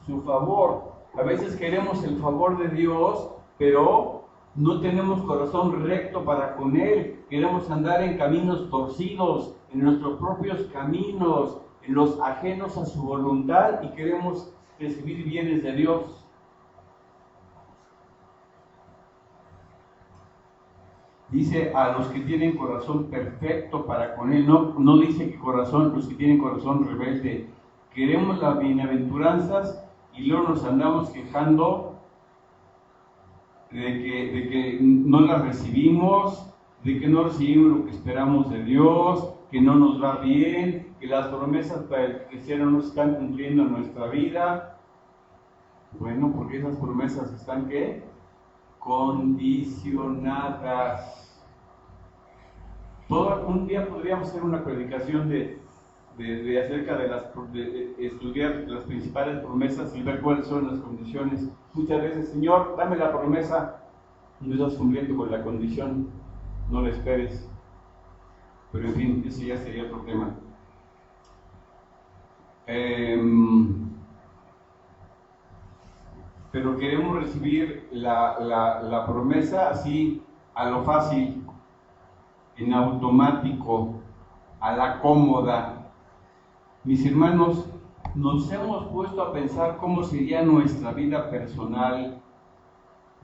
Su favor. A veces queremos el favor de Dios, pero no tenemos corazón recto para con él. Queremos andar en caminos torcidos, en nuestros propios caminos, en los ajenos a su voluntad, y queremos recibir bienes de Dios. Dice a los que tienen corazón perfecto para con él, no dice que los que tienen corazón rebelde. Queremos las bienaventuranzas y luego nos andamos quejando de que no las recibimos, de que no recibimos lo que esperamos de Dios, que no nos va bien, que las promesas para el cristiano no se están cumpliendo en nuestra vida. Bueno, porque esas promesas están ¿qué? Condicionadas. Un día podríamos hacer una predicación de acerca de estudiar las principales promesas y ver cuáles son las condiciones. Muchas veces, Señor, dame la promesa, no estás cumpliendo con la condición, no la esperes. Pero en fin, ese ya sería otro tema. Pero queremos recibir la promesa así, a lo fácil, en automático, a la cómoda. Mis hermanos, nos hemos puesto a pensar cómo sería nuestra vida personal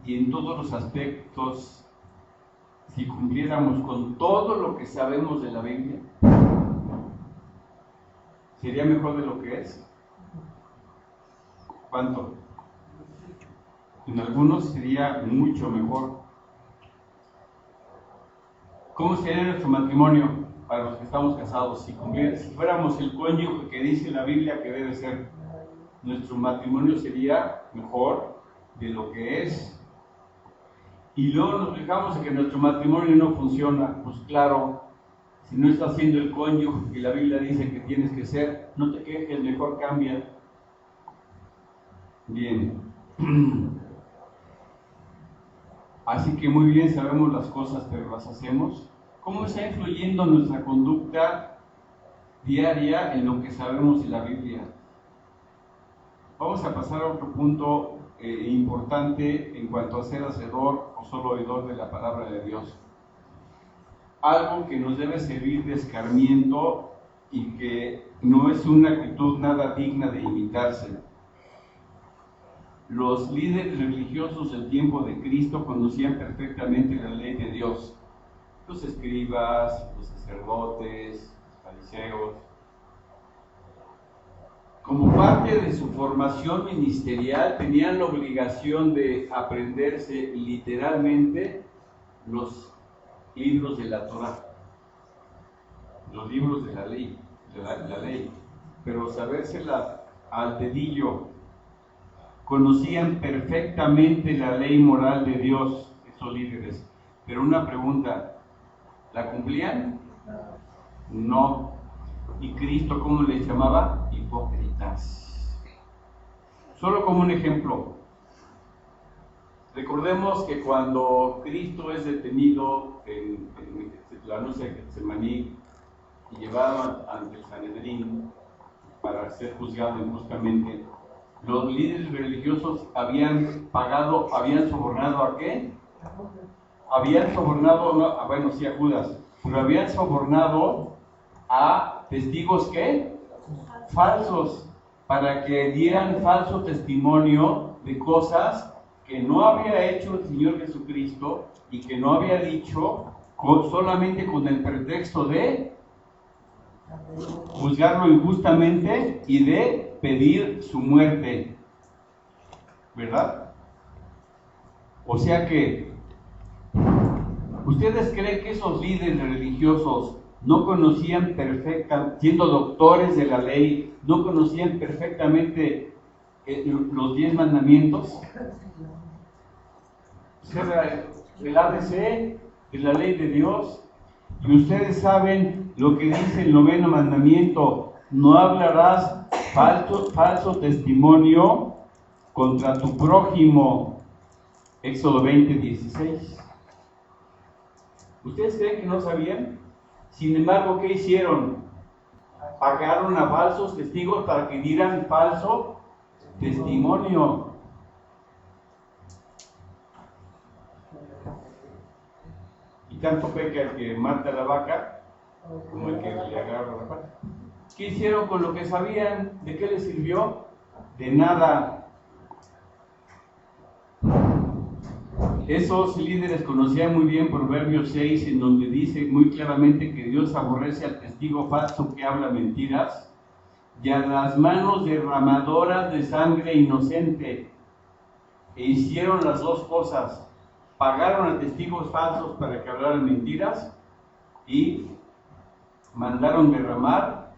y en todos los aspectos si cumpliéramos con todo lo que sabemos de la Biblia. ¿Sería mejor de lo que es? ¿Cuánto? En algunos sería mucho mejor. ¿Cómo sería nuestro matrimonio para los que estamos casados? Si fuéramos el cónyuge que dice la Biblia que debe ser, nuestro matrimonio sería mejor de lo que es. Y luego nos fijamos en que nuestro matrimonio no funciona. Pues claro, si no estás siendo el cónyuge que la Biblia dice que tienes que ser, no te quejes, mejor cambia. Bien. Así que muy bien sabemos las cosas, pero las hacemos. ¿Cómo está influyendo nuestra conducta diaria en lo que sabemos de la Biblia? Vamos a pasar a otro punto importante en cuanto a ser hacedor o solo oidor de la palabra de Dios. Algo que nos debe servir de escarmiento y que no es una actitud nada digna de imitarse. Los líderes religiosos del tiempo de Cristo conocían perfectamente la ley de Dios. Los escribas, los sacerdotes, los fariseos. Como parte de su formación ministerial, tenían la obligación de aprenderse literalmente los libros de la Torá, los libros de la ley, pero sabérselas al dedillo. Conocían perfectamente la ley moral de Dios, esos líderes. Pero una pregunta, ¿la cumplían? No. ¿Y Cristo cómo les llamaba? Hipócritas. Solo como un ejemplo. Recordemos que cuando Cristo es detenido en la noche de Getsemaní y llevado ante el Sanedrín para ser juzgado injustamente, los líderes religiosos habían sobornado ¿a qué? Habían sobornado, sí, a Judas, pero habían sobornado a testigos ¿qué? Falsos, para que dieran falso testimonio de cosas que no había hecho el Señor Jesucristo y que no había dicho solamente con el pretexto de juzgarlo injustamente y de pedir su muerte, ¿verdad? O sea que, ¿ustedes creen que esos líderes religiosos no conocían siendo doctores de la ley, no conocían perfectamente los 10 mandamientos? El ABC de la ley de Dios. Y ustedes saben lo que dice el 9º mandamiento: no hablarás falso testimonio contra tu prójimo. Éxodo 20:16. ¿Ustedes creen que no sabían? Sin embargo, ¿qué hicieron? Pagaron a falsos testigos para que dieran falso testimonio. Y tanto peca el que mata a la vaca como el que le agarra la pata. ¿Qué hicieron con lo que sabían? ¿De qué les sirvió? De nada. Esos líderes conocían muy bien Proverbios 6, en donde dice muy claramente que Dios aborrece al testigo falso que habla mentiras y a las manos derramadoras de sangre inocente. E hicieron las dos cosas. Pagaron a testigos falsos para que hablaran mentiras y mandaron derramar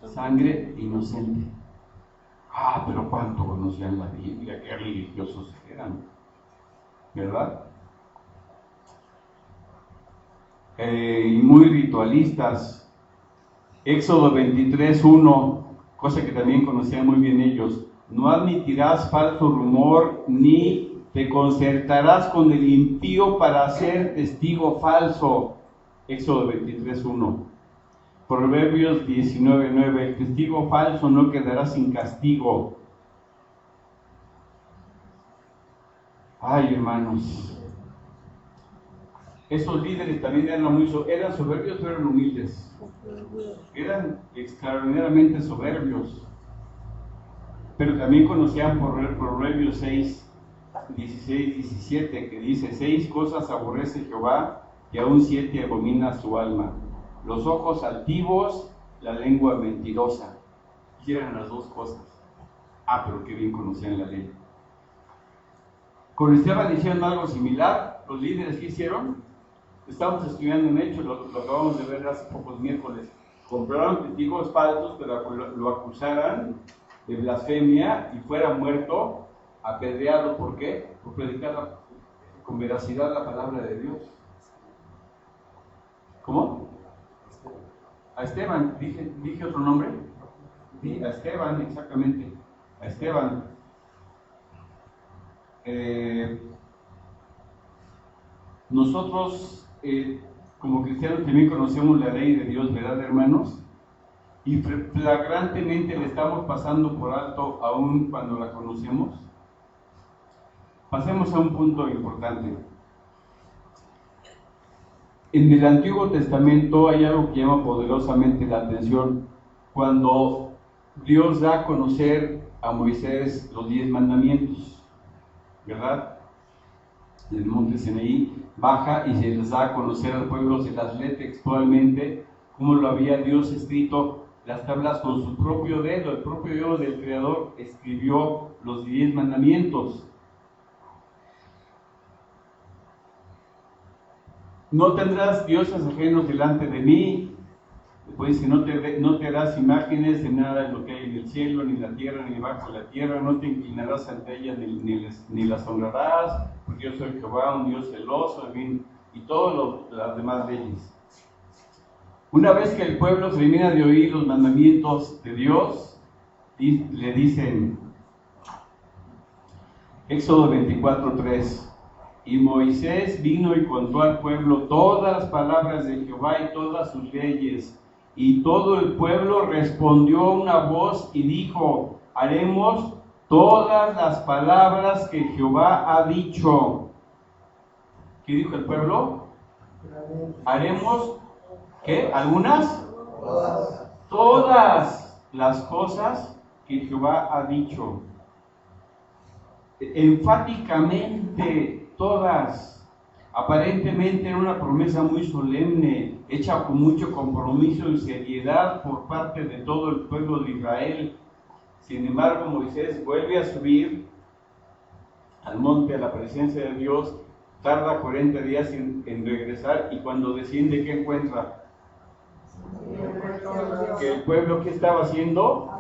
sangre inocente. Pero cuánto conocían la Biblia, qué religiosos eran, ¿verdad? Y muy ritualistas. Éxodo 23:1, cosa que también conocían muy bien ellos: no admitirás falso rumor, ni te concertarás con el impío para ser testigo falso. Éxodo 23:1. Proverbios 19:9, el testigo falso no quedará sin castigo. Ay, hermanos, esos líderes también eran soberbios, pero eran humildes. Eran extraordinariamente soberbios. Pero también conocían por Proverbios 6, 16, 17, que dice: 6 cosas aborrece Jehová, y aún 7 abomina su alma: los ojos altivos, la lengua mentirosa. Y eran las dos cosas. Pero qué bien conocían la ley. Con Esteban hicieron algo similar. Los líderes que hicieron, estamos estudiando un hecho, lo acabamos de ver hace pocos miércoles. Compraron testigos falsos para que lo acusaran de blasfemia y fuera muerto, apedreado. ¿Por qué? Por predicar con veracidad la palabra de Dios. ¿Cómo? A Esteban, ¿dije otro nombre? Sí, a Esteban, exactamente. A Esteban. Nosotros, como cristianos, también conocemos la ley de Dios, ¿verdad, hermanos? Y flagrantemente le estamos pasando por alto aún cuando la conocemos. Pasemos a un punto importante. En el Antiguo Testamento hay algo que llama poderosamente la atención. Cuando Dios da a conocer a Moisés los 10 mandamientos, ¿verdad? En el monte Sinaí, baja y se les da a conocer al pueblo, se las lee textualmente, como lo había Dios escrito, las tablas con su propio dedo. El propio dedo del Creador escribió los 10 mandamientos. No tendrás dioses ajenos delante de mí. Después dice, no te harás imágenes de nada de lo que hay en el cielo, ni en la tierra, ni debajo de la tierra. No te inclinarás ante ellas, ni las honrarás, porque yo soy Jehová, un Dios celoso, en fin, y todas las demás leyes. Una vez que el pueblo termina de oír los mandamientos de Dios, le dicen, Éxodo 24:3, y Moisés vino y contó al pueblo todas las palabras de Jehová y todas sus leyes. Y todo el pueblo respondió a una voz y dijo, haremos todas las palabras que Jehová ha dicho. ¿Qué dijo el pueblo? Haremos, ¿qué? ¿Algunas? Todas las cosas que Jehová ha dicho. Enfáticamente todas. Aparentemente era una promesa muy solemne, hecha con mucho compromiso y seriedad por parte de todo el pueblo de Israel. Sin embargo, Moisés vuelve a subir al monte, a la presencia de Dios, tarda 40 días en regresar, y cuando desciende, ¿qué encuentra? Que el pueblo, ¿qué estaba haciendo?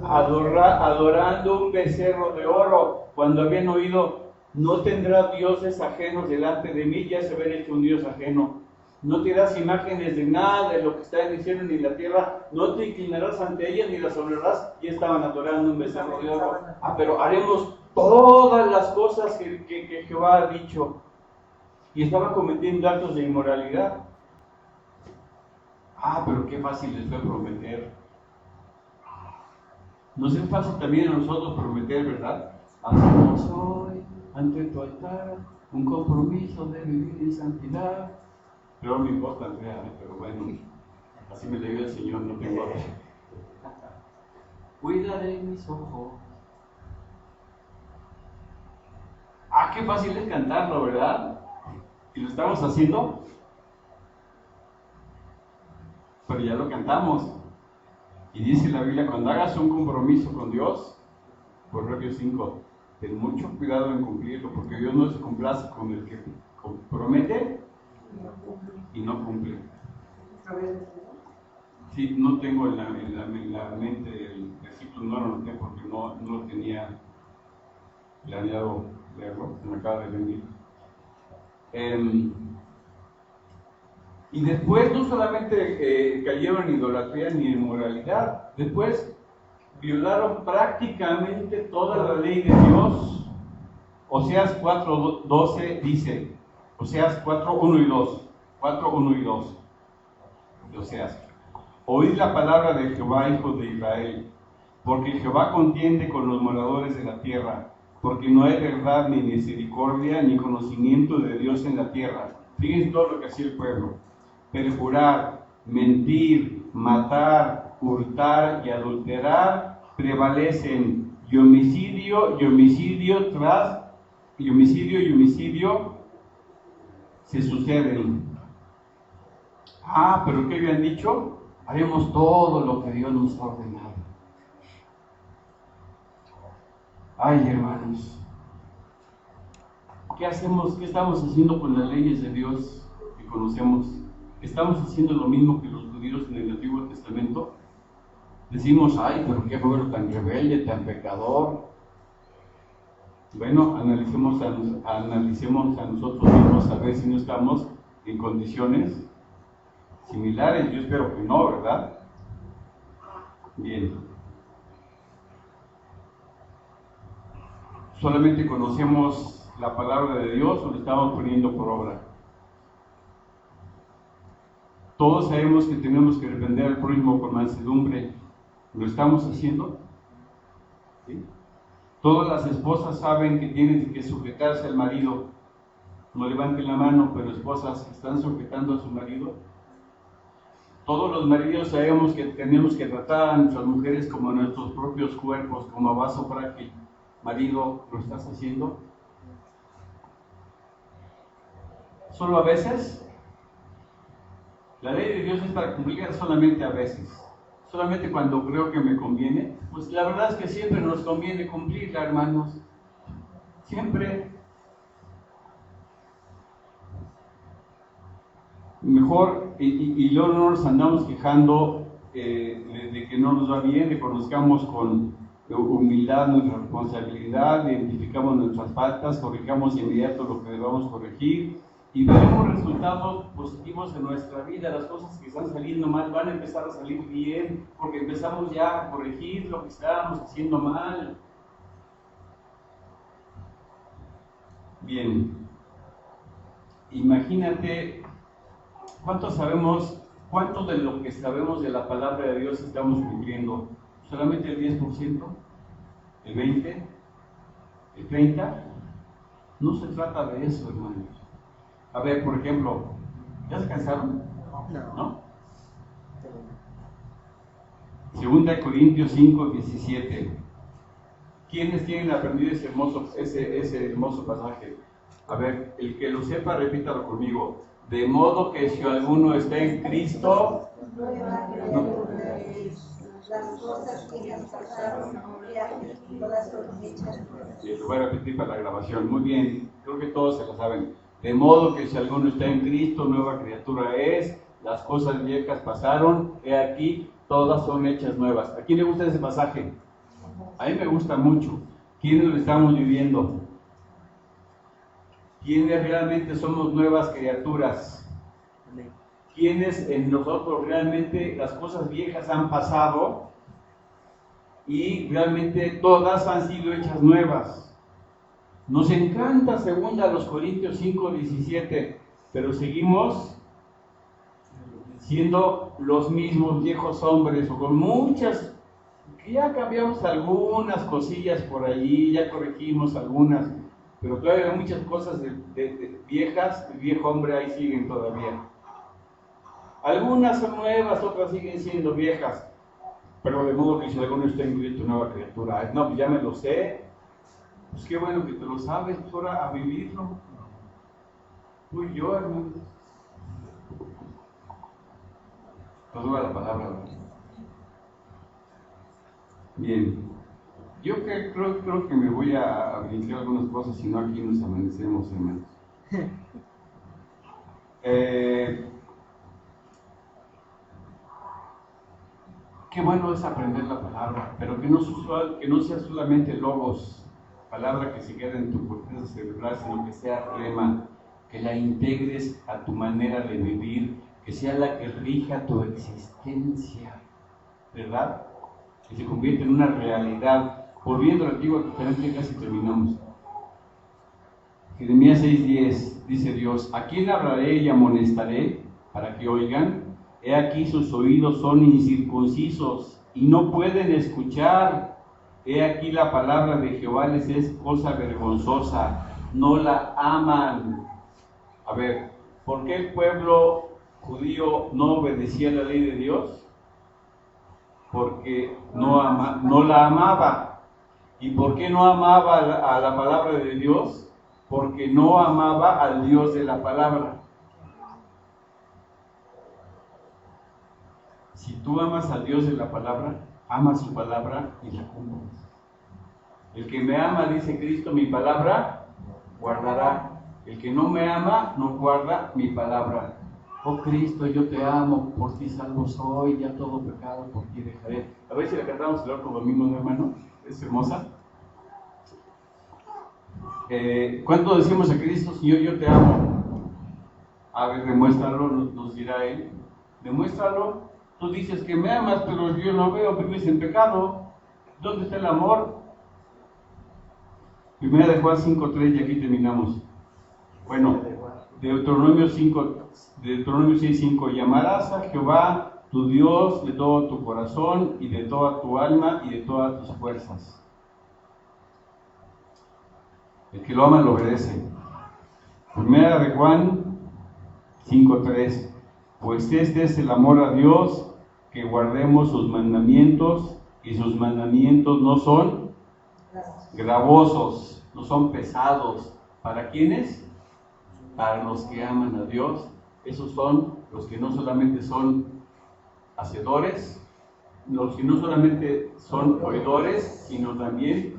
Adorando un becerro de oro. Cuando habían oído, no tendrás dioses ajenos delante de mí, ya se habían hecho un Dios ajeno. No te das imágenes de nada de lo que está en el cielo ni en la tierra, no te inclinarás ante ellas ni las honrarás. Ya estaban adorando un becerro de oro. Pero haremos todas las cosas que Jehová ha dicho. Y estaban cometiendo actos de inmoralidad. Pero qué fácil les fue prometer. Nos es fácil también a nosotros prometer, ¿verdad? Hacemos hoy ante tu altar un compromiso de vivir en santidad. Pero no me importa, Andrea, pero bueno, así me le dio el Señor, no tengo otra. Cuidaré mis ojos. Qué fácil es cantarlo, ¿verdad? Y lo estamos haciendo, pero ya lo cantamos. Y dice la Biblia, cuando hagas un compromiso con Dios, Proverbios 5, ten mucho cuidado en cumplirlo, porque Dios no se complace con el que promete y no cumple. Sí, no tengo en la mente el versículo, no lo noté porque no lo tenía planeado leerlo, se me acaba de venir. Y después no solamente cayeron en idolatría ni en inmoralidad, después violaron prácticamente toda la ley de Dios. Oseas 4:12 dice, Oseas 4:1 y 2, 4:1 y 2 de Oseas: oíd la palabra de Jehová, hijos de Israel, porque Jehová contiende con los moradores de la tierra, porque no hay verdad ni misericordia ni conocimiento de Dios en la tierra. Fíjense todo lo que hacía el pueblo: perjurar, mentir, matar, hurtar y adulterar prevalecen, y homicidio se suceden. Pero ¿qué habían dicho? Haremos todo lo que Dios nos ha ordenado. Hermanos, ¿qué hacemos? ¿Qué estamos haciendo con las leyes de Dios que conocemos? ¿Estamos haciendo lo mismo que los judíos en el Antiguo Testamento? Decimos, ay, pero qué pueblo tan rebelde, tan pecador. Bueno, analicemos a nosotros mismos a ver si no estamos en condiciones similares. Yo espero que no, ¿verdad? Bien. ¿Solamente conocemos la palabra de Dios o lo estamos poniendo por obra? Todos sabemos que tenemos que defender al prójimo con mansedumbre. ¿Lo estamos haciendo? ¿Sí? Todas las esposas saben que tienen que sujetarse al marido. No levanten la mano, pero esposas, ¿están sujetando a su marido? Todos los maridos sabemos que tenemos que tratar a nuestras mujeres como a nuestros propios cuerpos, como a vaso frágil. Marido, ¿lo estás haciendo? ¿Solo a veces? La ley de Dios es para cumplirla solamente a veces. Solamente cuando creo que me conviene. Pues la verdad es que siempre nos conviene cumplirla, hermanos. Siempre. Mejor, y luego no nos andamos quejando de que no nos va bien, reconozcamos con humildad nuestra responsabilidad, identificamos nuestras faltas, corrijamos de inmediato lo que debamos corregir y veremos resultados positivos en nuestra vida. Las cosas que están saliendo mal van a empezar a salir bien porque empezamos ya a corregir lo que estábamos haciendo mal. Bien, imagínate cuánto de lo que sabemos de la palabra de Dios estamos cumpliendo. ¿Solamente el 10%? ¿El 20%? ¿El 30%? No se trata de eso, hermanos. A ver, por ejemplo, ¿ya se cansaron? ¿No? 2 Corintios 5:17. ¿Quiénes tienen aprendido ese hermoso pasaje? A ver, el que lo sepa, repítalo conmigo. De modo que si alguno está en Cristo, las cosas que han pasado, todas son hechas nuevas. Lo voy a repetir para la grabación. Muy bien, creo que todos se lo saben. De modo que si alguno está en Cristo, nueva criatura es, las cosas viejas pasaron, he aquí, todas son hechas nuevas. ¿A quién le gusta ese pasaje? A mí me gusta mucho. ¿Quiénes lo estamos viviendo? ¿Quiénes realmente somos nuevas criaturas? ¿Quiénes en nosotros realmente las cosas viejas han pasado y realmente todas han sido hechas nuevas? Nos encanta 2 Corintios 5:17, pero seguimos siendo los mismos viejos hombres o con muchas, que ya cambiamos algunas cosillas por allí, ya corregimos algunas, pero todavía hay muchas cosas de viejas, el viejo hombre ahí siguen todavía. Algunas son nuevas, otras siguen siendo viejas, pero de modo que si alguno está en Cristo, nueva criatura. No, pues ya me lo sé. Pues qué bueno que te lo sabes, pues ahora a vivirlo. Uy, yo, hermano. Toda la palabra. Bien. Yo creo que me voy a brincar algunas cosas, si no aquí nos amanecemos, hermanos. Qué bueno es aprender la palabra, pero que no sea solamente logos, palabra que se quede en tu corteza cerebral, sino que sea rema, que la integres a tu manera de vivir, que sea la que rija tu existencia, ¿verdad? Que se convierta en una realidad. Volviendo al Antiguo Testamento, casi terminamos. Jeremías 6:10 dice Dios: ¿a quién hablaré y amonestaré para que oigan? He aquí sus oídos son incircuncisos y no pueden escuchar. He aquí la palabra de Jehová les es cosa vergonzosa, no la aman. A ver, ¿por qué el pueblo judío no obedecía la ley de Dios? Porque no la amaba. ¿Y por qué no amaba a la palabra de Dios? Porque no amaba al Dios de la palabra. Si tú amas al Dios de la palabra, amas su palabra y la cumples. El que me ama, dice Cristo, mi palabra guardará. El que no me ama, no guarda mi palabra. Oh Cristo, yo te amo, por ti salvo soy, ya todo pecado por ti dejaré. A ver si la cantamos el otro domingo, ¿no, hermano? Es hermosa. ¿Cuánto decimos a Cristo, Señor, yo te amo? A ver, demuéstralo, nos dirá Él. Demuéstralo. Tú dices que me amas, pero yo no veo, vives en pecado. ¿Dónde está el amor? Primera de Juan 5:3 y aquí terminamos. Bueno, Deuteronomio 6:5, y amarás a Jehová tu Dios de todo tu corazón y de toda tu alma y de todas tus fuerzas. El que lo ama lo obedece. Primera de Juan 5:3, pues este es el amor a Dios, que guardemos sus mandamientos, y sus mandamientos no son gravosos, no son pesados. ¿Para quiénes? Para los que aman a Dios. Esos son los que no solamente son hacedores, los que no solamente son oidores, sino también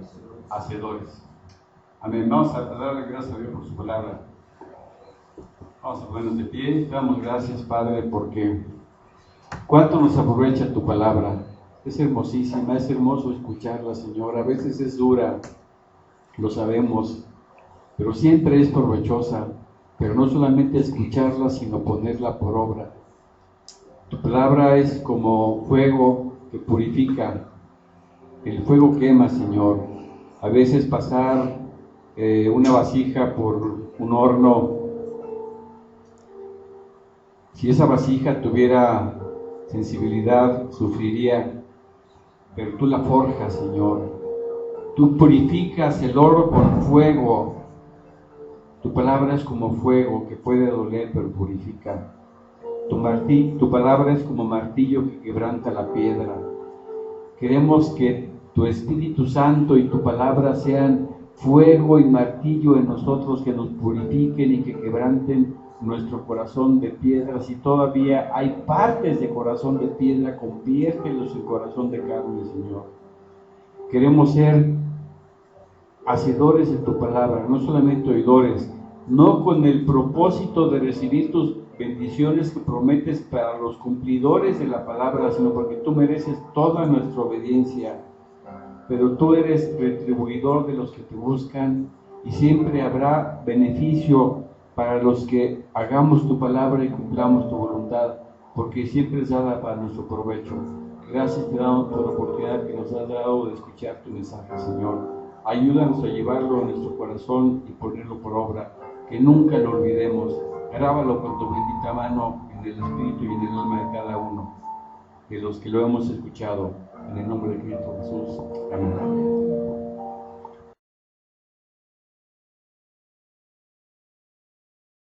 hacedores. Amén. Vamos a darle gracias a Dios por su palabra. Vamos a ponernos de pie. Damos gracias, Padre, porque cuánto nos aprovecha tu palabra. Es hermosísima, es hermoso escucharla, Señor. A veces es dura, lo sabemos, pero siempre es provechosa. Pero no solamente escucharla, sino ponerla por obra. Tu palabra es como fuego que purifica. El fuego quema, Señor. A veces pasar una vasija por un horno, si esa vasija tuviera sensibilidad, sufriría, pero tú la forjas, Señor. Tú purificas el oro con fuego. Tu palabra es como fuego que puede doler, pero purifica. Tu palabra es como martillo que quebranta la piedra. Queremos que tu Espíritu Santo y tu palabra sean fuego y martillo en nosotros, que nos purifiquen y que quebranten nuestro corazón de piedra. Si todavía hay partes de corazón de piedra, conviértelos en corazón de carne, Señor. Queremos ser hacedores de tu palabra, no solamente oidores, no con el propósito de recibir tus bendiciones que prometes para los cumplidores de la palabra, sino porque tú mereces toda nuestra obediencia, pero tú eres retribuidor de los que te buscan, y siempre habrá beneficio para los que hagamos tu palabra y cumplamos tu voluntad, porque siempre es dada para nuestro provecho. Gracias te damos por la oportunidad que nos has dado de escuchar tu mensaje, Señor. Ayúdanos a llevarlo a nuestro corazón y ponerlo por obra, que nunca lo olvidemos. Grábalo con tu bendita mano en el espíritu y en el alma de cada uno de los que lo hemos escuchado. En el nombre de Cristo Jesús. Amén.